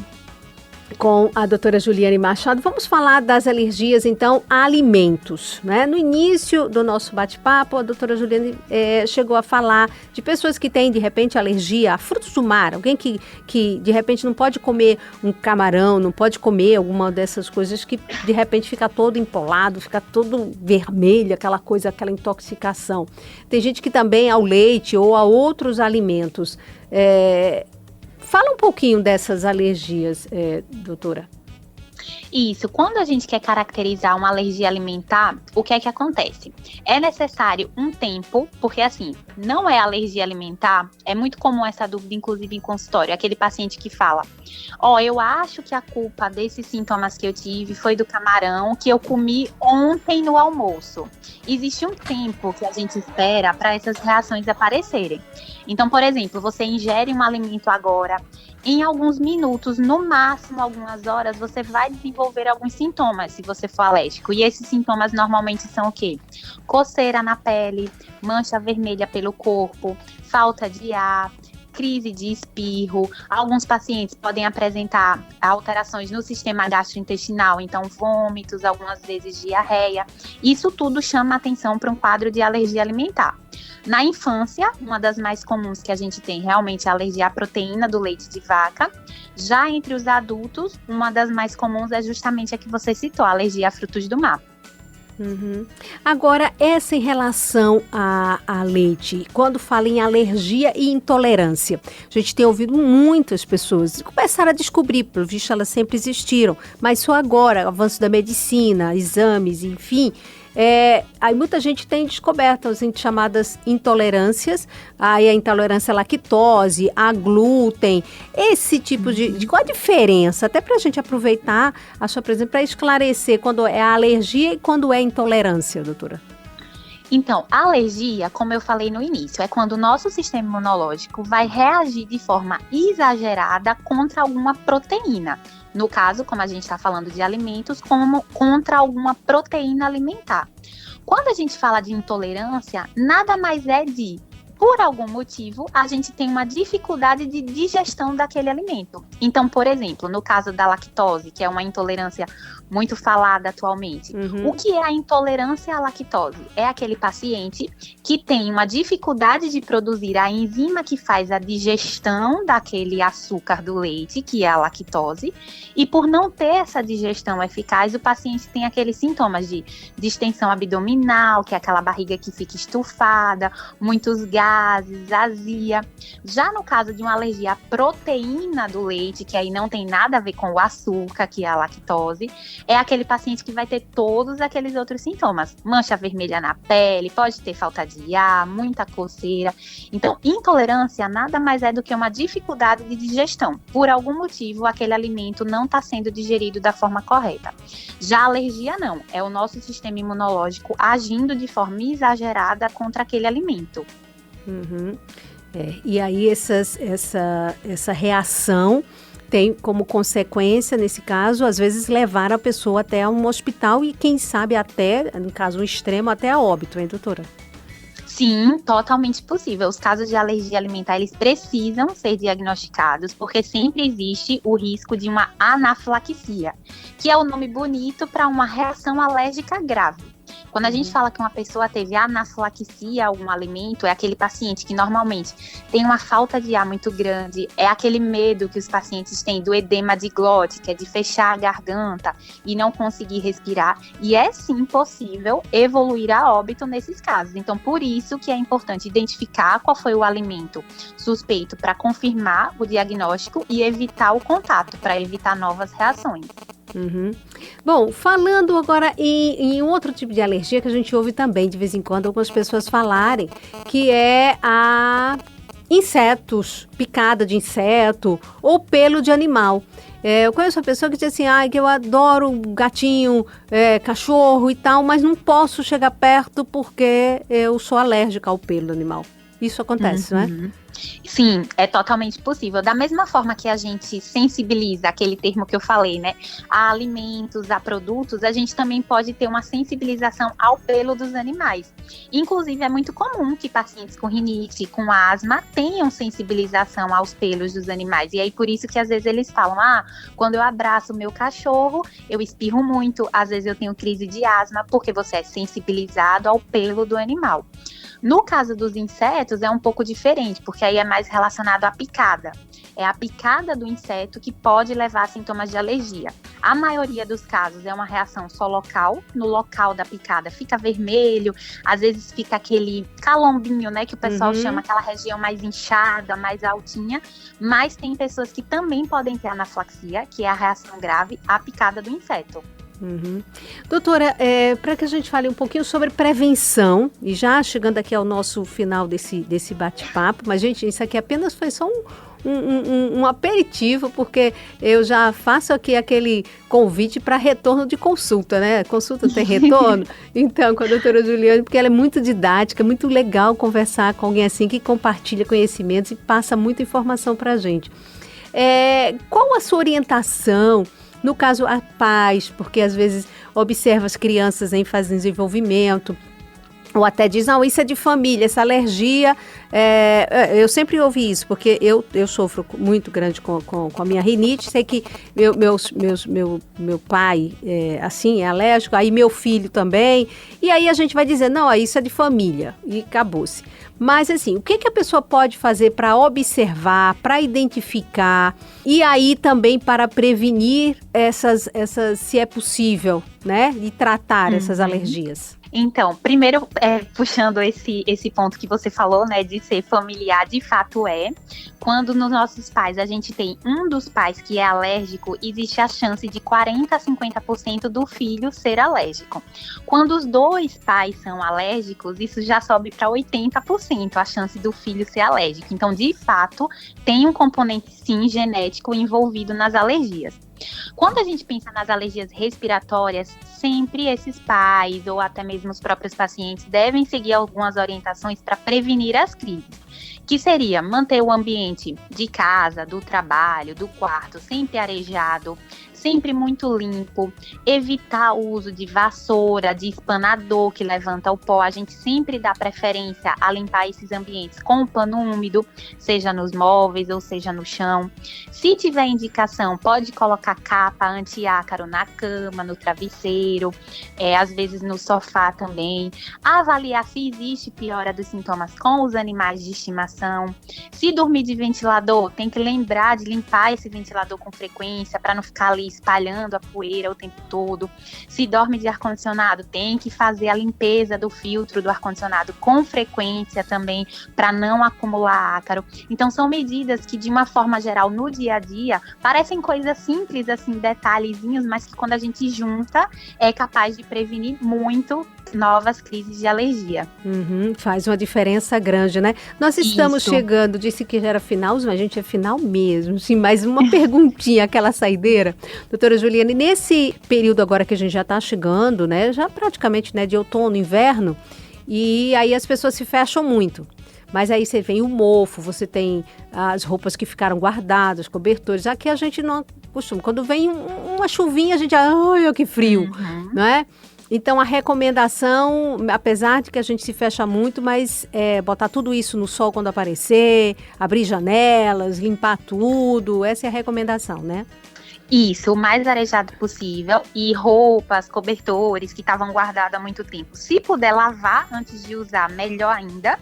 com a doutora Juliane Machado, vamos falar das alergias, então, a alimentos, né? No início do nosso bate-papo, a doutora Juliane chegou a falar de pessoas que têm, de repente, alergia a frutos do mar, alguém que de repente, não pode comer um camarão, não pode comer alguma dessas coisas que, de repente, fica todo empolado, fica todo vermelho, aquela coisa, aquela intoxicação. Tem gente que também ao leite ou a outros alimentos. Fala um pouquinho dessas alergias, doutora. Isso, quando a gente quer caracterizar uma alergia alimentar, o que é que acontece? É necessário um tempo, porque assim, não é alergia alimentar, é muito comum essa dúvida, inclusive em consultório, aquele paciente que fala, eu acho que a culpa desses sintomas que eu tive foi do camarão que eu comi ontem no almoço. Existe um tempo que a gente espera para essas reações aparecerem. Então, por exemplo, você ingere um alimento agora, em alguns minutos, no máximo algumas horas, você vai desenvolver alguns sintomas, se você for alérgico. E esses sintomas normalmente são o quê? Coceira na pele, mancha vermelha pelo corpo, falta de ar, crise de espirro. Alguns pacientes podem apresentar alterações no sistema gastrointestinal, então vômitos, algumas vezes diarreia. Isso tudo chama atenção para um quadro de alergia alimentar. Na infância, uma das mais comuns que a gente tem realmente é a alergia à proteína do leite de vaca. Já entre os adultos, uma das mais comuns é justamente a que você citou, a alergia a frutos do mar. Uhum. Agora, essa em relação a leite, quando fala em alergia e intolerância, a gente tem ouvido muitas pessoas começaram a descobrir, pelo visto elas sempre existiram, mas só agora, o avanço da medicina, exames, enfim, aí muita gente tem descoberto as chamadas intolerâncias, aí a intolerância à lactose, a glúten, esse tipo de qual a diferença? Até para a gente aproveitar a sua presença para esclarecer quando é a alergia e quando é intolerância, doutora. Então, a alergia, como eu falei no início, é quando o nosso sistema imunológico vai reagir de forma exagerada contra alguma proteína. No caso, como a gente está falando de alimentos, como contra alguma proteína alimentar. Quando a gente fala de intolerância, nada mais é por algum motivo, a gente tem uma dificuldade de digestão daquele alimento. Então, por exemplo, no caso da lactose, que é uma intolerância muito falada atualmente, o que é a intolerância à lactose? É aquele paciente que tem uma dificuldade de produzir a enzima que faz a digestão daquele açúcar do leite, que é a lactose, e por não ter essa digestão eficaz, o paciente tem aqueles sintomas de distensão abdominal, que é aquela barriga que fica estufada, muitos gases, azia. Já no caso de uma alergia à proteína do leite, que aí não tem nada a ver com o açúcar, que é a lactose, é aquele paciente que vai ter todos aqueles outros sintomas. Mancha vermelha na pele, pode ter falta de ar, muita coceira. Então, intolerância nada mais é do que uma dificuldade de digestão. Por algum motivo, aquele alimento não está sendo digerido da forma correta. Já a alergia não, é o nosso sistema imunológico agindo de forma exagerada contra aquele alimento. E aí essa reação tem como consequência, nesse caso, às vezes levar a pessoa até um hospital e quem sabe até, no caso um extremo, até a óbito, hein, doutora? Sim, totalmente possível. Os casos de alergia alimentar, eles precisam ser diagnosticados, porque sempre existe o risco de uma anafilaxia, que é o nome bonito para uma reação alérgica grave. Quando a gente fala que uma pessoa teve anafilaxia a algum alimento, é aquele paciente que normalmente tem uma falta de ar muito grande, é aquele medo que os pacientes têm do edema de glote, que é de fechar a garganta e não conseguir respirar, e é sim possível evoluir a óbito nesses casos. Então, por isso que é importante identificar qual foi o alimento suspeito para confirmar o diagnóstico e evitar o contato, para evitar novas reações. Bom, falando agora em outro tipo de alergia que a gente ouve também de vez em quando algumas pessoas falarem, que é a insetos, picada de inseto ou pelo de animal. Eu conheço uma pessoa que diz assim, que eu adoro gatinho, cachorro e tal, mas não posso chegar perto porque eu sou alérgica ao pelo do animal. Isso acontece, não é? Sim, é totalmente possível. Da mesma forma que a gente sensibiliza, aquele termo que eu falei, né, a alimentos, a produtos, a gente também pode ter uma sensibilização ao pelo dos animais. Inclusive, é muito comum que pacientes com rinite, com asma, tenham sensibilização aos pelos dos animais. E aí, por isso que às vezes eles falam, quando eu abraço o meu cachorro, eu espirro muito, às vezes eu tenho crise de asma, porque você é sensibilizado ao pelo do animal. No caso dos insetos é um pouco diferente, porque aí é mais relacionado à picada. É a picada do inseto que pode levar a sintomas de alergia. A maioria dos casos é uma reação só local. No local da picada fica vermelho, às vezes fica aquele calombinho, né, que o pessoal chama, aquela região mais inchada, mais altinha. Mas tem pessoas que também podem ter anafilaxia, que é a reação grave à picada do inseto. Doutora, para que a gente fale um pouquinho sobre prevenção, e já chegando aqui ao nosso final desse bate-papo, mas gente, isso aqui apenas foi só um aperitivo, porque eu já faço aqui aquele convite para retorno de consulta, né? Consulta tem retorno? Então, com a doutora Juliane, porque ela é muito didática, é muito legal conversar com alguém assim que compartilha conhecimentos e passa muita informação para a gente. Qual a sua orientação? No caso, a pais, porque às vezes observa as crianças em fase de desenvolvimento, ou até diz, não, isso é de família, essa alergia, eu sempre ouvi isso, porque eu sofro muito grande com a minha rinite, sei que meu pai assim, é alérgico, aí meu filho também, e aí a gente vai dizer, não, isso é de família, e acabou-se. Mas assim, o que a pessoa pode fazer para observar, para identificar e aí também para prevenir essas se é possível, né, e tratar essas alergias? Então, primeiro, puxando esse ponto que você falou, né, de ser familiar, de fato quando nos nossos pais a gente tem um dos pais que é alérgico, existe a chance de 40% a 50% do filho ser alérgico. Quando os dois pais são alérgicos, isso já sobe para 80% a chance do filho ser alérgico. Então, de fato, tem um componente, sim, genético envolvido nas alergias. Quando a gente pensa nas alergias respiratórias, sempre esses pais ou até mesmo os próprios pacientes devem seguir algumas orientações para prevenir as crises, que seria manter o ambiente de casa, do trabalho, do quarto sempre arejado, sempre muito limpo, evitar o uso de vassoura, de espanador que levanta o pó. A gente sempre dá preferência a limpar esses ambientes com um pano úmido, seja nos móveis ou seja no chão. Se tiver indicação, pode colocar capa anti-ácaro na cama, no travesseiro, às vezes no sofá também. Avaliar se existe piora dos sintomas com os animais de estimação. Se dormir de ventilador, tem que lembrar de limpar esse ventilador com frequência para não ficar ali espalhando a poeira o tempo todo. Se dorme de ar-condicionado, tem que fazer a limpeza do filtro do ar-condicionado com frequência também, para não acumular ácaro. Então, são medidas que, de uma forma geral, no dia a dia, parecem coisas simples, assim, detalhezinhos, mas que quando a gente junta, é capaz de prevenir muito novas crises de alergia. Faz uma diferença grande, né? Nós estamos chegando, disse que já era final, mas a gente é final mesmo. Sim, mais uma perguntinha, aquela saideira. Doutora Juliane, nesse período agora que a gente já está chegando, né? Já praticamente, né, de outono, inverno, e aí as pessoas se fecham muito. Mas aí você vem o mofo, você tem as roupas que ficaram guardadas, cobertores. Aqui a gente não costuma. Quando vem uma chuvinha, a gente ai, que frio, não é? Então, a recomendação, apesar de que a gente se fecha muito, mas botar tudo isso no sol quando aparecer, abrir janelas, limpar tudo, essa é a recomendação, né? Isso, o mais arejado possível, e roupas, cobertores que estavam guardados há muito tempo. Se puder lavar antes de usar, melhor ainda,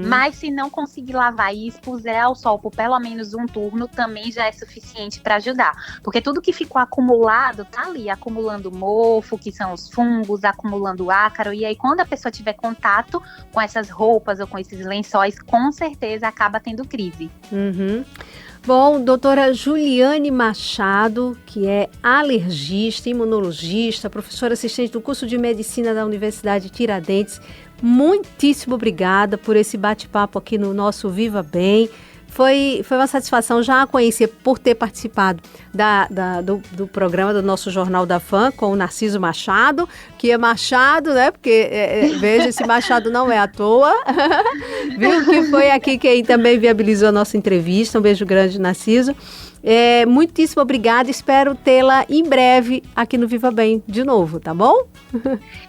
mas se não conseguir lavar e expuser ao sol por pelo menos um turno, também já é suficiente para ajudar. Porque tudo que ficou acumulado tá ali, acumulando mofo, que são os fungos, acumulando ácaro, e aí quando a pessoa tiver contato com essas roupas ou com esses lençóis, com certeza acaba tendo crise. Bom, doutora Juliane Machado, que é alergista, imunologista, professora assistente do curso de medicina da Universidade Tiradentes, muitíssimo obrigada por esse bate-papo aqui no nosso Viva Bem. foi uma satisfação já a conhecer por ter participado do programa do nosso Jornal da Fã com o Narciso Machado, que é Machado, né? Porque, veja, esse Machado não é à toa. Viu? Que foi aqui quem também viabilizou a nossa entrevista. Um beijo grande, Narciso. Muitíssimo obrigada, espero tê-la em breve aqui no Viva Bem de novo, tá bom?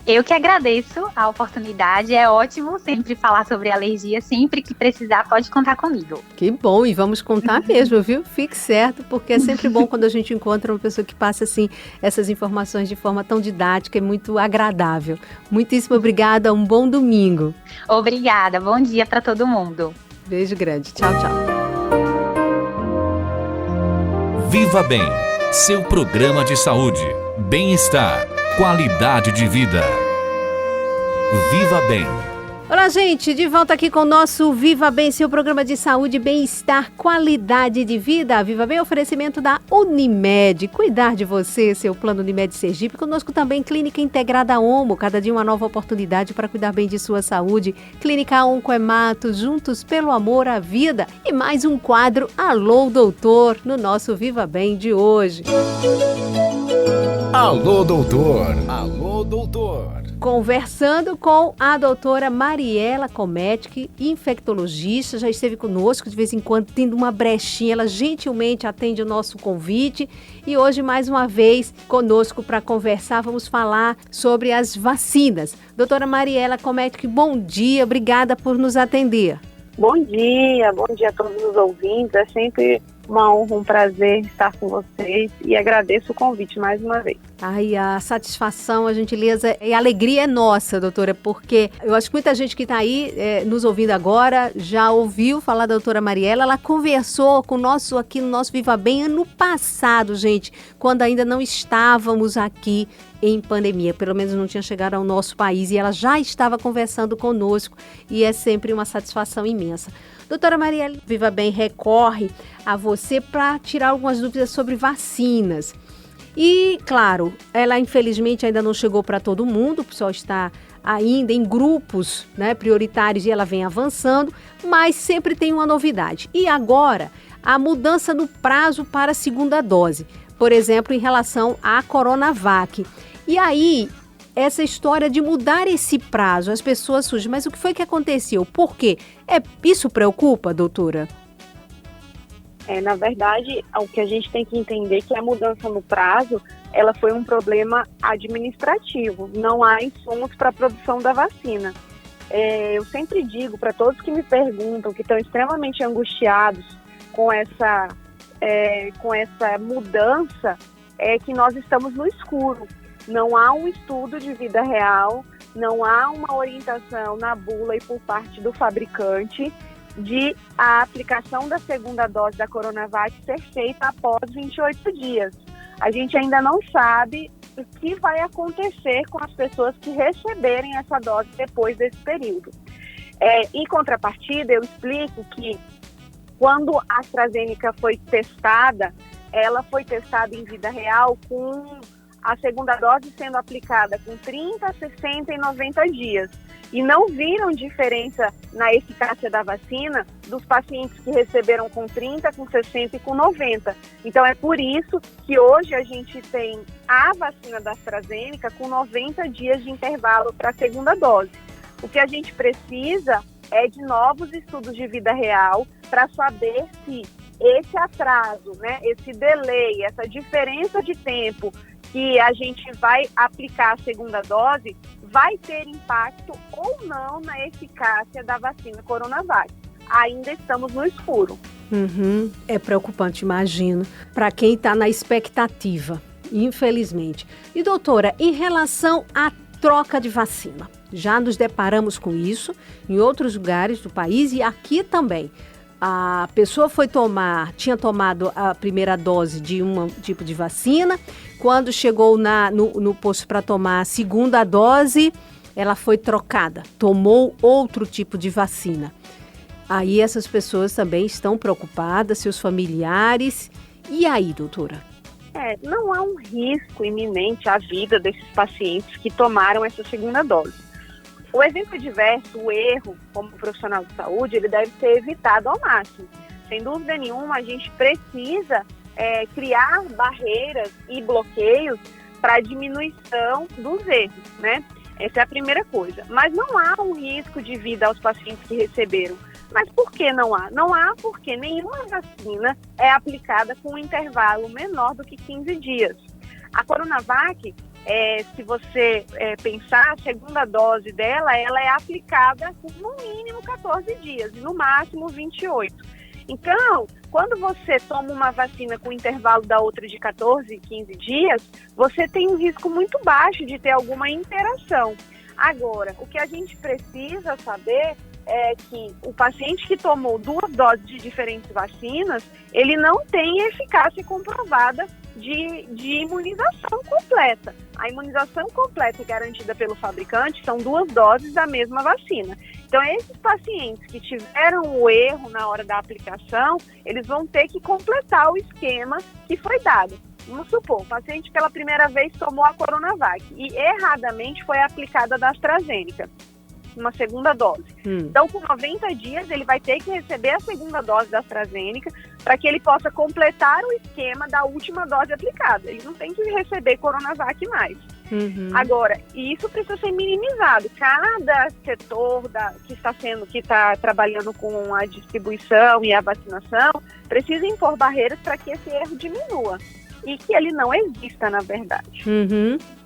Eu que agradeço a oportunidade, é ótimo sempre falar sobre alergia, sempre que precisar pode contar comigo. Que bom, e vamos contar mesmo, viu? Fique certo, porque é sempre bom quando a gente encontra uma pessoa que passa assim essas informações de forma tão didática e muito agradável. Muitíssimo obrigada, um bom domingo. Obrigada, bom dia para todo mundo. Beijo grande, tchau, tchau. Viva Bem, seu programa de saúde, bem-estar, qualidade de vida. Viva Bem. Olá, gente, de volta aqui com o nosso Viva Bem, seu programa de saúde, bem-estar, qualidade de vida. Viva Bem, oferecimento da Unimed. Cuidar de você, seu plano Unimed Sergipe. Conosco também Clínica Integrada Omo, cada dia uma nova oportunidade para cuidar bem de sua saúde. Clínica Oncoemato, juntos pelo amor à vida. E mais um quadro Alô, Doutor, no nosso Viva Bem de hoje. Alô, doutor. Alô, doutor. Conversando com a doutora Mariela Cometic, infectologista, já esteve conosco de vez em quando, tendo uma brechinha, ela gentilmente atende o nosso convite e hoje mais uma vez conosco para conversar, vamos falar sobre as vacinas. Doutora Mariela Cometic, bom dia, obrigada por nos atender. Bom dia a todos os ouvintes, é sempre uma honra, um prazer estar com vocês e agradeço o convite mais uma vez. Ai, a satisfação, a gentileza e a alegria é nossa, doutora, porque eu acho que muita gente que está aí nos ouvindo agora já ouviu falar da doutora Mariela, ela conversou conosco aqui no nosso Viva Bem ano passado, gente, quando ainda não estávamos aqui em pandemia, pelo menos não tinha chegado ao nosso país e ela já estava conversando conosco e é sempre uma satisfação imensa. Doutora Mariela, Viva Bem recorre a você para tirar algumas dúvidas sobre vacinas. E, claro, ela infelizmente ainda não chegou para todo mundo, o pessoal está ainda em grupos, né, prioritários e ela vem avançando, mas sempre tem uma novidade. E agora, a mudança no prazo para a segunda dose, por exemplo, em relação à Coronavac. E aí, essa história de mudar esse prazo, as pessoas surgem, mas o que foi que aconteceu? Por quê? Isso preocupa, doutora? Na verdade, o que a gente tem que entender é que a mudança no prazo, ela foi um problema administrativo. Não há insumos para a produção da vacina. Eu sempre digo para todos que me perguntam, que estão extremamente angustiados com essa mudança, que nós estamos no escuro. Não há um estudo de vida real, não há uma orientação na bula e por parte do fabricante de a aplicação da segunda dose da Coronavac ser feita após 28 dias. A gente ainda não sabe o que vai acontecer com as pessoas que receberem essa dose depois desse período. Em contrapartida, eu explico que quando a AstraZeneca foi testada, ela foi testada em vida real com a segunda dose sendo aplicada com 30, 60 e 90 dias. E não viram diferença na eficácia da vacina dos pacientes que receberam com 30, com 60 e com 90. Então é por isso que hoje a gente tem a vacina da AstraZeneca com 90 dias de intervalo para a segunda dose. O que a gente precisa é de novos estudos de vida real para saber se esse atraso, né, esse delay, essa diferença de tempo que a gente vai aplicar a segunda dose vai ter impacto ou não na eficácia da vacina Coronavac. Ainda estamos no escuro. É preocupante, imagino, para quem está na expectativa, infelizmente. E doutora, em relação à troca de vacina, já nos deparamos com isso em outros lugares do país e aqui também. A pessoa tinha tomado a primeira dose de um tipo de vacina, quando chegou no posto para tomar a segunda dose, ela foi trocada, tomou outro tipo de vacina. Aí essas pessoas também estão preocupadas, seus familiares. E aí, doutora? Não há um risco iminente à vida desses pacientes que tomaram essa segunda dose. O evento adverso, o erro, como profissional de saúde, ele deve ser evitado ao máximo. sem dúvida nenhuma, a gente precisa criar barreiras e bloqueios para a diminuição dos erros, né? Essa é a primeira coisa. Mas não há um risco de vida aos pacientes que receberam. Mas por que não há? Não há porque nenhuma vacina é aplicada com um intervalo menor do que 15 dias. A Coronavac, se você pensar, a segunda dose dela, ela é aplicada por no mínimo 14 dias e no máximo 28. Então, quando você toma uma vacina com intervalo da outra de 14, 15 dias, você tem um risco muito baixo de ter alguma interação. Agora, o que a gente precisa saber é que o paciente que tomou 2 doses de diferentes vacinas, ele não tem eficácia comprovada de imunização completa. A imunização completa garantida pelo fabricante são 2 doses da mesma vacina. Então, esses pacientes que tiveram o erro na hora da aplicação, eles vão ter que completar o esquema que foi dado. Vamos supor, o paciente pela primeira vez tomou a Coronavac e erradamente foi aplicada da AstraZeneca, uma segunda dose. Então, com 90 dias, ele vai ter que receber a segunda dose da AstraZeneca para que ele possa completar o esquema da última dose aplicada. Ele não tem que receber Coronavac mais. Agora, isso precisa ser minimizado. Cada setor que está trabalhando com a distribuição e a vacinação precisa impor barreiras para que esse erro diminua e que ele não exista, na verdade.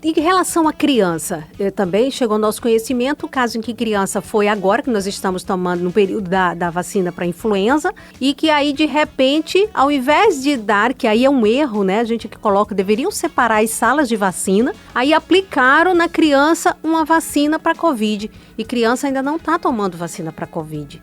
E em relação à criança, também chegou ao nosso conhecimento o caso em que criança foi agora, que nós estamos tomando no período da vacina para influenza, e que aí, de repente, ao invés de dar, que aí é um erro, né, a gente que coloca, deveriam separar as salas de vacina, aí aplicaram na criança uma vacina para Covid, e criança ainda não está tomando vacina para Covid.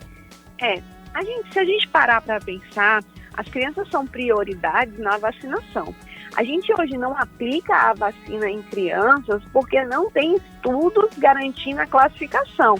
Se a gente parar para pensar, as crianças são prioridades na vacinação. A gente hoje não aplica a vacina em crianças porque não tem estudos garantindo a classificação,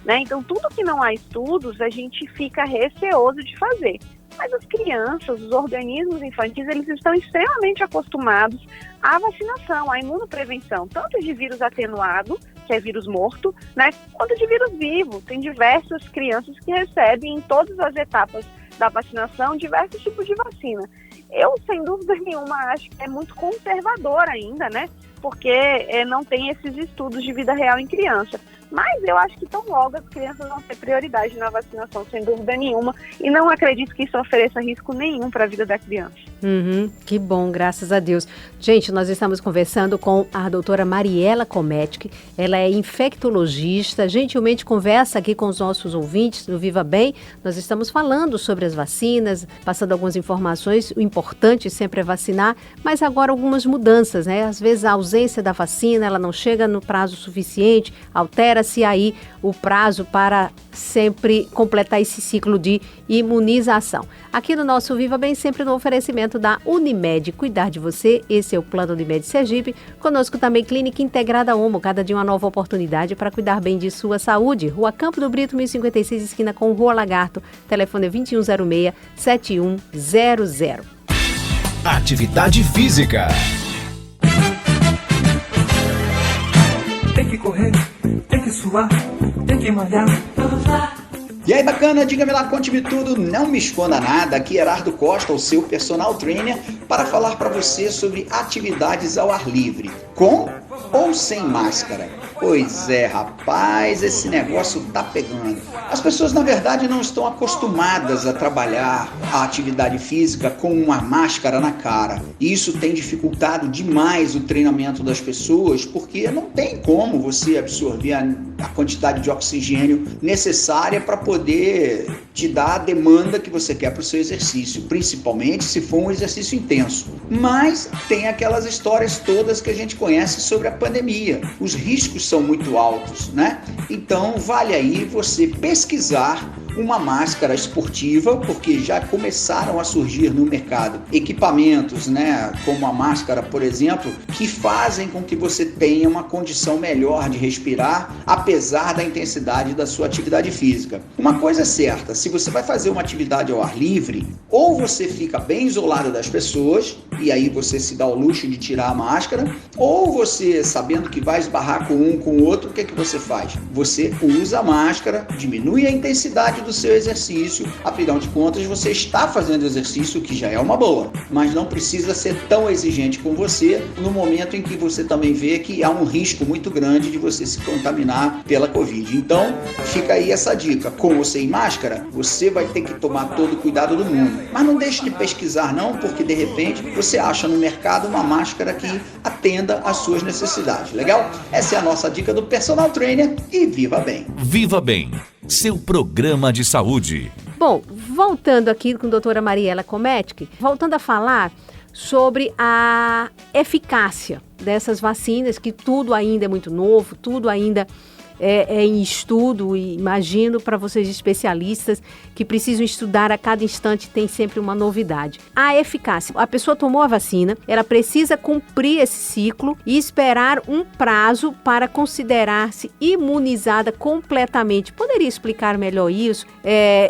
né? Então, tudo que não há estudos, a gente fica receoso de fazer. Mas as crianças, os organismos infantis, eles estão extremamente acostumados à vacinação, à imunoprevenção, tanto de vírus atenuado, que é vírus morto, né, quanto de vírus vivo. Tem diversas crianças que recebem em todas as etapas da vacinação diversos tipos de vacina. Eu, sem dúvida nenhuma, acho que é muito conservador ainda, né? Porque não tem esses estudos de vida real em criança. Mas eu acho que tão logo as crianças vão ter prioridade na vacinação, sem dúvida nenhuma. E não acredito que isso ofereça risco nenhum para a vida da criança. Que bom, graças a Deus. Gente, nós estamos conversando com a doutora Mariela Comettic. Ela é infectologista, gentilmente conversa aqui com os nossos ouvintes do Viva Bem. Nós estamos falando sobre as vacinas, passando algumas informações. O importante sempre é vacinar, mas agora algumas mudanças, né? Às vezes a ausência da vacina, ela não chega no prazo suficiente, altera-se aí o prazo para sempre completar esse ciclo de imunização. Aqui no nosso Viva Bem, sempre no oferecimento da Unimed, cuidar de você, esse é o Plano Unimed Sergipe. Conosco também Clínica Integrada Omo, cada dia uma nova oportunidade para cuidar bem de sua saúde. Rua Campo do Brito, 1056, esquina com Rua Lagarto, telefone 2106-7100. Atividade física. Tem que correr, tem que suar, tem que malhar. E aí, bacana? Diga-me lá, conte-me tudo, não me esconda nada. Aqui Herardo Costa, o seu personal trainer, para falar para você sobre atividades ao ar livre, com ou sem máscara. Pois é, rapaz, esse negócio tá pegando. As pessoas, na verdade, não estão acostumadas a trabalhar a atividade física com uma máscara na cara. E isso tem dificultado demais o treinamento das pessoas, porque não tem como você absorver a quantidade de oxigênio necessária para poder te dar a demanda que você quer para o seu exercício, principalmente se for um exercício intenso. Mas tem aquelas histórias todas que a gente conhece sobre a pandemia. Os riscos são muito altos, né? Então vale aí você pesquisar uma máscara esportiva, porque já começaram a surgir no mercado equipamentos, né, como a máscara, por exemplo, que fazem com que você tenha uma condição melhor de respirar, apesar da intensidade da sua atividade física. Uma coisa é certa, se você vai fazer uma atividade ao ar livre, ou você fica bem isolado das pessoas, e aí você se dá o luxo de tirar a máscara, ou você, sabendo que vai esbarrar com um com o outro, o que é que você faz? Você usa a máscara, diminui a intensidade intensidade do seu exercício. Afinal de contas, você está fazendo exercício, que já é uma boa, mas não precisa ser tão exigente com você no momento em que você também vê que há um risco muito grande de você se contaminar pela Covid. Então, fica aí essa dica. Com ou sem máscara, você vai ter que tomar todo o cuidado do mundo. Mas não deixe de pesquisar não, porque de repente você acha no mercado uma máscara que atenda às suas necessidades. Legal? Essa é a nossa dica do Personal Trainer e viva bem! Viva Bem, seu programa de saúde. Bom, voltando aqui com a doutora Mariela Cometic, voltando a falar sobre a eficácia dessas vacinas, que tudo ainda é muito novo, tudo ainda é em estudo, e imagino para vocês especialistas que precisam estudar a cada instante, tem sempre uma novidade. A eficácia, a pessoa tomou a vacina, ela precisa cumprir esse ciclo e esperar um prazo para considerar-se imunizada completamente. Poderia explicar melhor isso,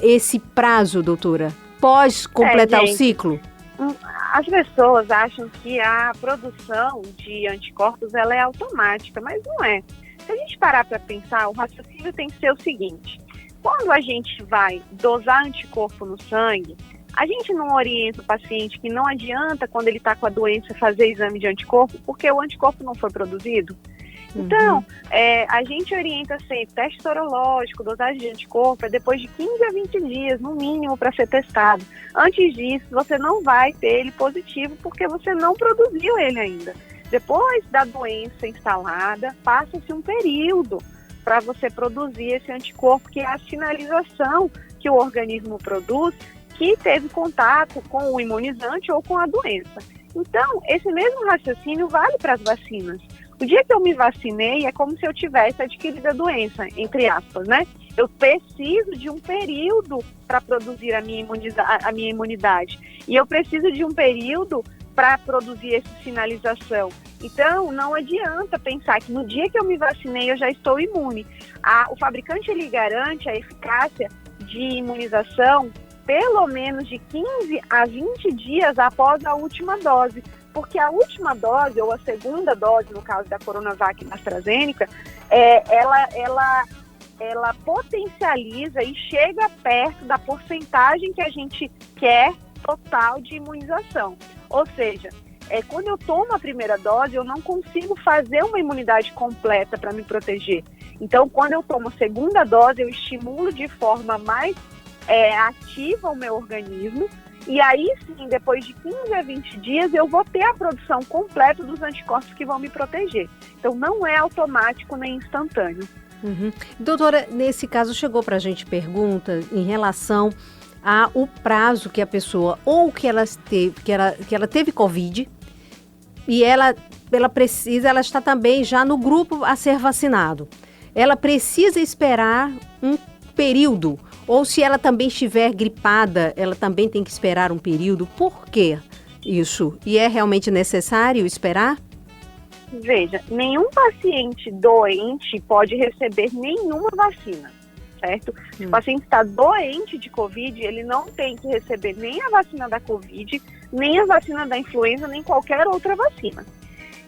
esse prazo, doutora? Pós completar o ciclo? As pessoas acham que a produção de anticorpos ela é automática, mas não é. Se a gente parar para pensar, o raciocínio tem que ser o seguinte: quando a gente vai dosar anticorpo no sangue, a gente não orienta o paciente que não adianta, quando ele está com a doença, fazer exame de anticorpo, porque o anticorpo não foi produzido. Então, a gente orienta sempre teste sorológico, dosagem de anticorpo, depois de 15 a 20 dias, no mínimo, para ser testado. Antes disso, você não vai ter ele positivo, porque você não produziu ele ainda. Depois da doença instalada, passa-se um período para você produzir esse anticorpo, que é a sinalização que o organismo produz, que teve contato com o imunizante ou com a doença. Então, esse mesmo raciocínio vale para as vacinas. O dia que eu me vacinei é como se eu tivesse adquirido a doença, entre aspas, né? Eu preciso de um período para produzir a minha imunidade. E eu preciso de um período para produzir essa sinalização. Então, não adianta pensar que no dia que eu me vacinei eu já estou imune. O fabricante, ele garante a eficácia de imunização pelo menos de 15 a 20 dias após a última dose. Porque a última dose, ou a segunda dose, no caso da Coronavac e da AstraZeneca, ela potencializa e chega perto da porcentagem que a gente quer total de imunização. Ou seja, quando eu tomo a primeira dose, eu não consigo fazer uma imunidade completa para me proteger. Então, quando eu tomo a segunda dose, eu estimulo de forma mais ativa o meu organismo, e aí sim, depois de 15 a 20 dias, eu vou ter a produção completa dos anticorpos que vão me proteger. Então, não é automático nem instantâneo. Doutora, nesse caso, chegou para a gente pergunta em relação ao prazo que a pessoa, ou que ela teve Covid, e ela está também já no grupo a ser vacinado. Ela precisa esperar um período, ou se ela também estiver gripada, ela também tem que esperar um período. Por que isso? E é realmente necessário esperar? Veja, nenhum paciente doente pode receber nenhuma vacina, certo? Se o paciente está doente de Covid, ele não tem que receber nem a vacina da Covid, nem a vacina da influenza, nem qualquer outra vacina.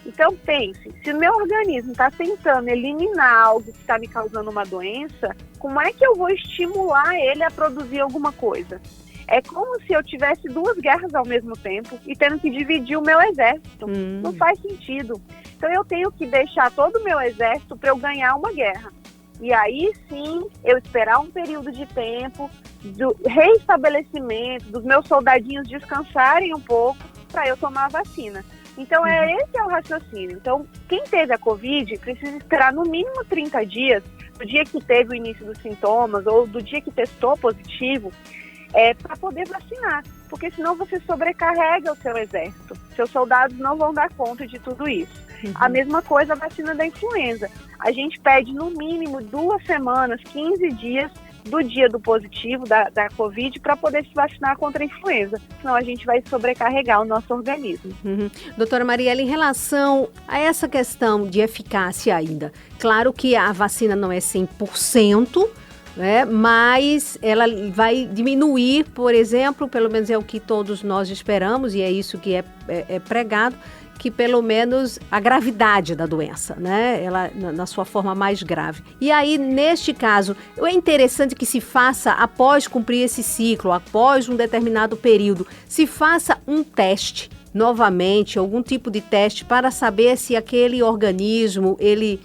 Então pense, se o meu organismo está tentando eliminar algo que está me causando uma doença, como é que eu vou estimular ele a produzir alguma coisa? É como se eu tivesse duas guerras ao mesmo tempo e tendo que dividir o meu exército. Não faz sentido. Então eu tenho que deixar todo o meu exército para eu ganhar uma guerra. E aí sim, eu esperar um período de tempo, do reestabelecimento, dos meus soldadinhos descansarem um pouco para eu tomar a vacina. Então, esse é o raciocínio. Então, quem teve a Covid precisa esperar no mínimo 30 dias, do dia que teve o início dos sintomas ou do dia que testou positivo, para poder vacinar. Porque senão você sobrecarrega o seu exército. Seus soldados não vão dar conta de tudo isso. A mesma coisa a vacina da influenza. A gente pede no mínimo 2 semanas, 15 dias, do dia do positivo, da Covid, para poder se vacinar contra a influenza. Senão a gente vai sobrecarregar o nosso organismo. Doutora Mariela, em relação a essa questão de eficácia ainda, claro que a vacina não é 100%, né, mas ela vai diminuir, por exemplo, pelo menos é o que todos nós esperamos, e é isso que é pregado, que pelo menos a gravidade da doença, né? Ela na sua forma mais grave. E aí, neste caso, é interessante que se faça, após cumprir esse ciclo, após um determinado período, se faça um teste novamente, algum tipo de teste para saber se aquele organismo, ele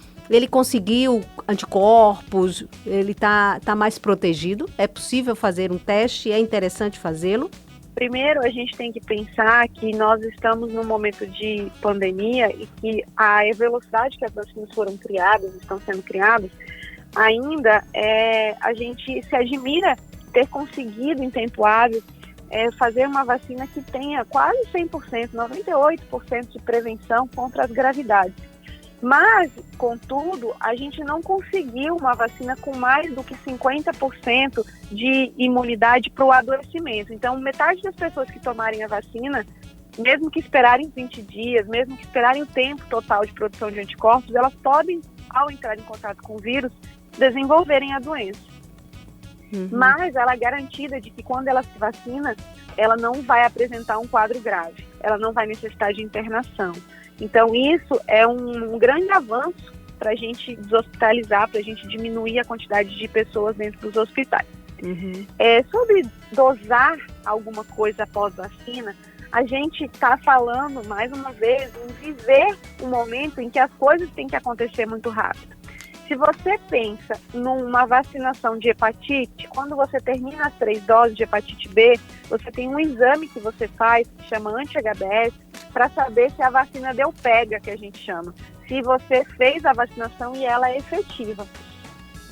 conseguiu anticorpos, ele tá mais protegido. É possível fazer um teste, é interessante fazê-lo? Primeiro, a gente tem que pensar que nós estamos num momento de pandemia e que a velocidade que as vacinas estão sendo criadas, ainda a gente se admira ter conseguido em tempo hábil fazer uma vacina que tenha quase 100%, 98% de prevenção contra as gravidades. Mas, contudo, a gente não conseguiu uma vacina com mais do que 50% de imunidade para o adoecimento. Então, metade das pessoas que tomarem a vacina, mesmo que esperarem 20 dias, mesmo que esperarem o tempo total de produção de anticorpos, elas podem, ao entrar em contato com o vírus, desenvolverem a doença. Mas ela é garantida de que quando ela se vacina, ela não vai apresentar um quadro grave, ela não vai necessitar de internação. Então, isso é um grande avanço para a gente deshospitalizar, para a gente diminuir a quantidade de pessoas dentro dos hospitais. Sobre dosar alguma coisa após vacina, a gente está falando, mais uma vez, em viver um momento em que as coisas têm que acontecer muito rápido. Se você pensa numa vacinação de hepatite, quando você termina as 3 doses de hepatite B, você tem um exame que você faz, que chama anti-HBs, para saber se a vacina deu pega, que a gente chama. Se você fez a vacinação e ela é efetiva.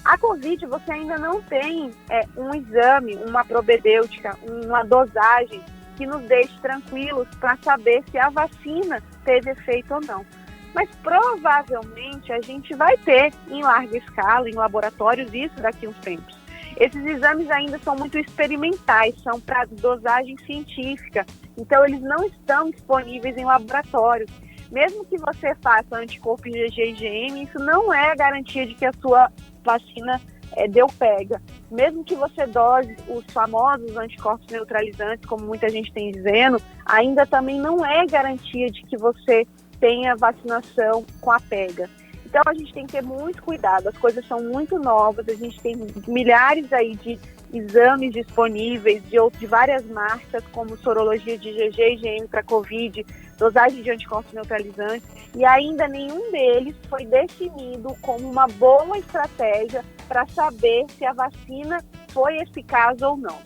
A Covid, você ainda não tem um exame, uma probedêutica, uma dosagem que nos deixe tranquilos para saber se a vacina teve efeito ou não. Mas provavelmente a gente vai ter em larga escala, em laboratórios, isso daqui a uns tempos. Esses exames ainda são muito experimentais, são para dosagem científica, então eles não estão disponíveis em laboratórios. Mesmo que você faça anticorpo IgG e IgM, isso não é a garantia de que a sua vacina deu pega. Mesmo que você dose os famosos anticorpos neutralizantes, como muita gente tem dizendo, ainda também não é garantia de que você tenha vacinação com a pega. Então a gente tem que ter muito cuidado, as coisas são muito novas, a gente tem milhares aí de exames disponíveis de várias marcas, como sorologia de IgG e IgM para Covid, dosagem de anticorpos neutralizantes, e ainda nenhum deles foi definido como uma boa estratégia para saber se a vacina foi eficaz ou não.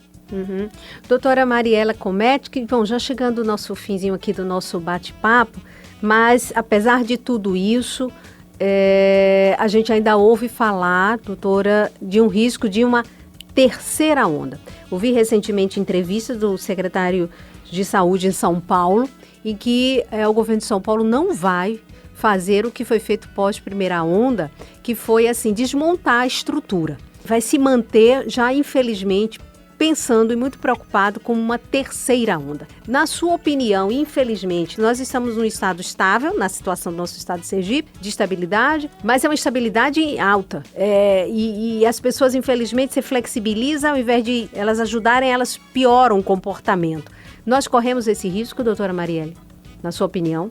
Doutora Mariela Cometti, bom, já chegando o nosso finzinho aqui do nosso bate-papo, mas apesar de tudo isso, a gente ainda ouve falar, doutora, de um risco de uma terceira onda. Ouvi recentemente entrevista do secretário de Saúde em São Paulo, em que o governo de São Paulo não vai fazer o que foi feito pós-primeira onda, que foi assim, desmontar a estrutura. Vai se manter, já infelizmente, pensando e muito preocupado com uma terceira onda. Na sua opinião, infelizmente, nós estamos num estado estável, na situação do nosso estado de Sergipe, de estabilidade, mas é uma estabilidade alta. E as pessoas, infelizmente, se flexibilizam, ao invés de elas ajudarem, elas pioram o comportamento. Nós corremos esse risco, doutora Marielle, na sua opinião?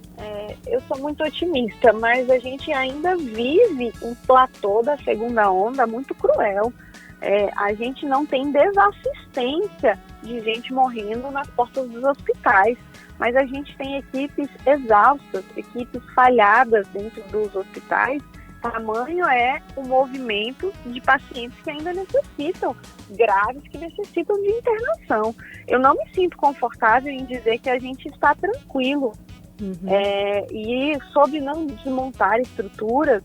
Eu sou muito otimista, mas a gente ainda vive um platô da segunda onda muito cruel. A gente não tem desassistência de gente morrendo nas portas dos hospitais, mas a gente tem equipes exaustas, equipes falhadas dentro dos hospitais. Tamanho é o movimento de pacientes que ainda necessitam, graves, que necessitam de internação. Eu não me sinto confortável em dizer que a gente está tranquilo. E sobre não desmontar estruturas,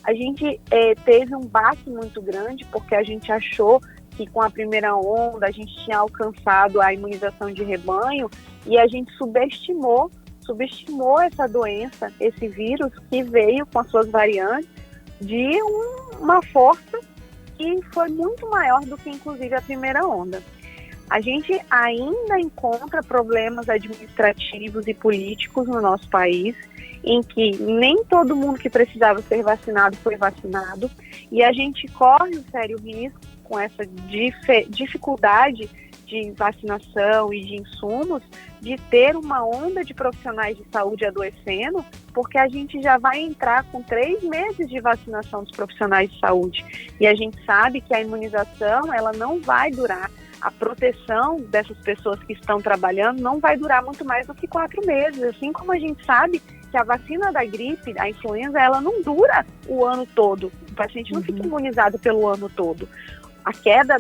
a gente teve um baque muito grande, porque a gente achou que com a primeira onda a gente tinha alcançado a imunização de rebanho e a gente subestimou essa doença, esse vírus que veio com as suas variantes de uma força que foi muito maior do que inclusive a primeira onda. A gente ainda encontra problemas administrativos e políticos no nosso país, em que nem todo mundo que precisava ser vacinado foi vacinado, e a gente corre um sério risco com essa dificuldade de vacinação e de insumos, de ter uma onda de profissionais de saúde adoecendo, porque a gente já vai entrar com 3 meses de vacinação dos profissionais de saúde. E a gente sabe que a imunização, ela não vai durar, a proteção dessas pessoas que estão trabalhando não vai durar muito mais do que 4 meses, assim como a gente sabe que a vacina da gripe, a influenza, ela não dura o ano todo. O paciente não fica imunizado pelo ano todo. A queda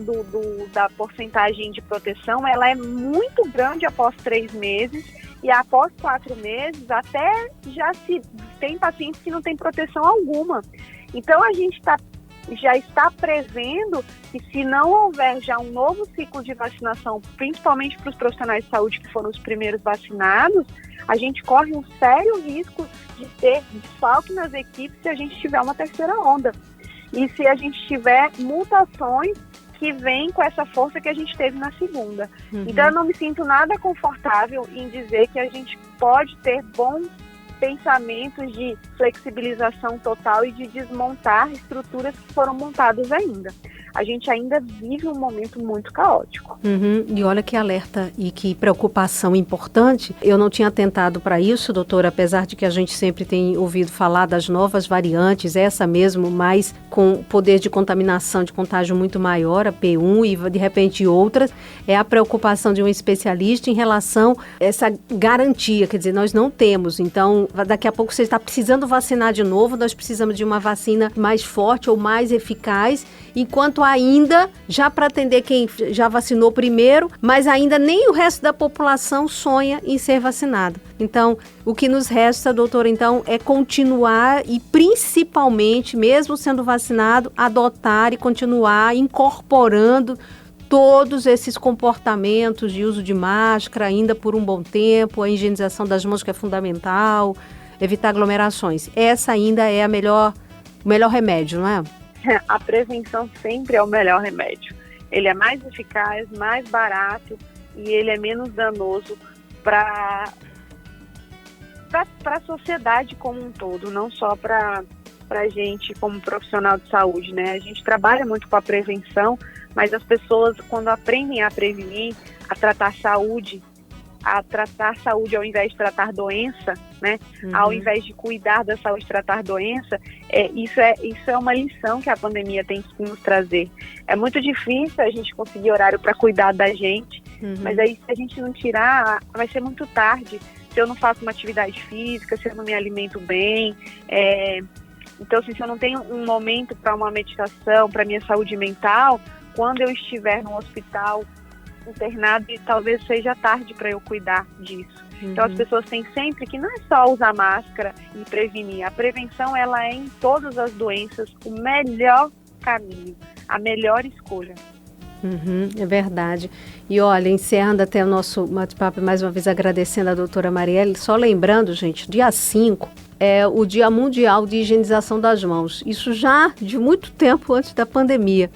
da porcentagem de proteção, ela é muito grande após 3 meses e após 4 meses até já se tem pacientes que não têm proteção alguma. Então a gente já está prevendo que se não houver já um novo ciclo de vacinação, principalmente para os profissionais de saúde que foram os primeiros vacinados, a gente corre um sério risco de ter desfalque nas equipes se a gente tiver uma terceira onda. E se a gente tiver mutações que vêm com essa força que a gente teve na segunda. Então eu não me sinto nada confortável em dizer que a gente pode ter bons pensamentos de flexibilização total e de desmontar estruturas que foram montadas ainda. A gente ainda vive um momento muito caótico. E olha que alerta e que preocupação importante. Eu não tinha atentado para isso, doutora, apesar de que a gente sempre tem ouvido falar das novas variantes, essa mesmo, mas com poder de contaminação, de contágio muito maior, a P1 e de repente outras, é a preocupação de um especialista em relação a essa garantia, quer dizer, nós não temos, então daqui a pouco você está precisando vacinar de novo, nós precisamos de uma vacina mais forte ou mais eficaz, enquanto ainda, já para atender quem já vacinou primeiro, mas ainda nem o resto da população sonha em ser vacinado. Então, o que nos resta, doutora, então, é continuar e principalmente, mesmo sendo vacinado, adotar e continuar incorporando todos esses comportamentos de uso de máscara ainda por um bom tempo, a higienização das mãos que é fundamental, evitar aglomerações. Essa ainda é o melhor remédio, não é? A prevenção sempre é o melhor remédio. Ele é mais eficaz, mais barato e ele é menos danoso para a sociedade como um todo, não só para a gente como profissional de saúde, né? A gente trabalha muito com a prevenção, mas as pessoas, quando aprendem a prevenir, a tratar saúde ao invés de tratar doença, né? Ao invés de cuidar da saúde, tratar doença, isso é uma lição que a pandemia tem que nos trazer. É muito difícil a gente conseguir horário para cuidar da gente, mas aí se a gente não tirar, vai ser muito tarde. Se eu não faço uma atividade física, se eu não me alimento bem, então assim, se eu não tenho um momento para uma meditação, para minha saúde mental, quando eu estiver no hospital internado, talvez seja tarde para eu cuidar disso. Então as pessoas têm sempre que não é só usar máscara e prevenir. A prevenção, ela é em todas as doenças o melhor caminho, a melhor escolha. É verdade. E olha, encerrando até o nosso bate-papo, mais uma vez agradecendo a doutora Marielle, só lembrando, gente, dia 5 é o Dia Mundial de Higienização das Mãos. Isso já de muito tempo antes da pandemia.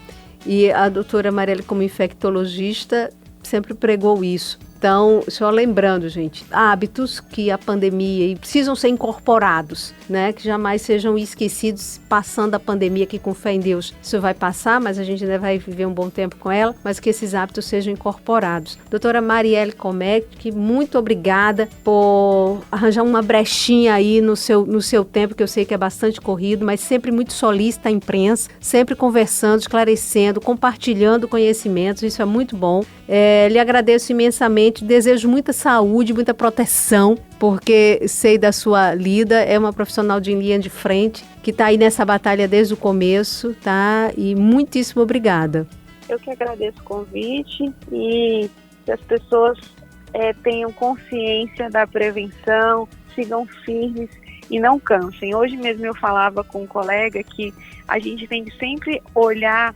E a doutora Marielle, como infectologista, sempre pregou isso. Então, só lembrando, gente, hábitos que a pandemia precisam ser incorporados, né? Que jamais sejam esquecidos passando a pandemia, que com fé em Deus isso vai passar, mas a gente ainda vai viver um bom tempo com ela, mas que esses hábitos sejam incorporados. Doutora Marielle Comec, muito obrigada por arranjar uma brechinha aí no seu tempo, que eu sei que é bastante corrido, mas sempre muito solícita à imprensa, sempre conversando, esclarecendo, compartilhando conhecimentos, isso é muito bom. Lhe agradeço imensamente, desejo muita saúde, muita proteção, porque sei da sua lida, é uma profissional de linha de frente, que está aí nessa batalha desde o começo, tá? E muitíssimo obrigada. Eu que agradeço o convite e que as pessoas tenham consciência da prevenção, sigam firmes e não cansem. Hoje mesmo eu falava com um colega que a gente tem que sempre olhar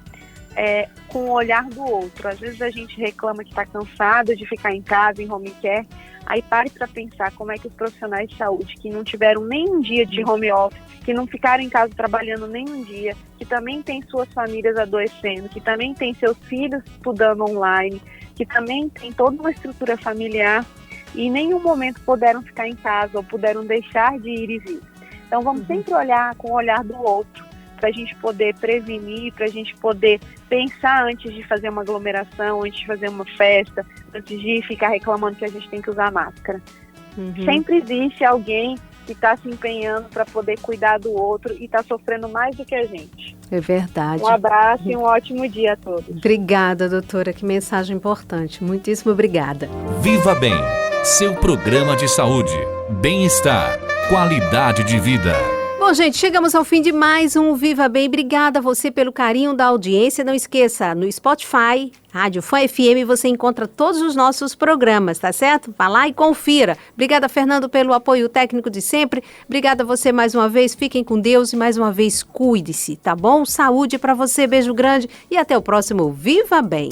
com o olhar do outro. Às vezes a gente reclama que está cansado de ficar em casa, em home care. Aí pare para pensar como é que os profissionais de saúde que não tiveram nem um dia de home office, que não ficaram em casa trabalhando nem um dia, que também tem suas famílias adoecendo, que também tem seus filhos estudando online, que também tem toda uma estrutura familiar e em nenhum momento puderam ficar em casa ou puderam deixar de ir e vir. Então vamos sempre olhar com o olhar do outro, para a gente poder prevenir, para a gente poder pensar antes de fazer uma aglomeração, antes de fazer uma festa, antes de ficar reclamando que a gente tem que usar máscara. Sempre existe alguém que está se empenhando para poder cuidar do outro e está sofrendo mais do que a gente. É verdade. Um abraço e um ótimo dia a todos. Obrigada, doutora. Que mensagem importante. Muitíssimo obrigada. Viva Bem, seu programa de saúde, bem-estar, qualidade de vida. Bom, gente, chegamos ao fim de mais um Viva Bem. Obrigada a você pelo carinho da audiência. Não esqueça, no Spotify, Rádio Fã FM, você encontra todos os nossos programas, tá certo? Vá lá e confira. Obrigada, Fernando, pelo apoio técnico de sempre. Obrigada a você mais uma vez. Fiquem com Deus e mais uma vez cuide-se, tá bom? Saúde pra você, beijo grande e até o próximo Viva Bem.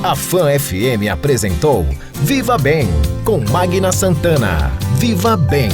A Fã FM apresentou Viva Bem, com Magna Santana. Viva Bem.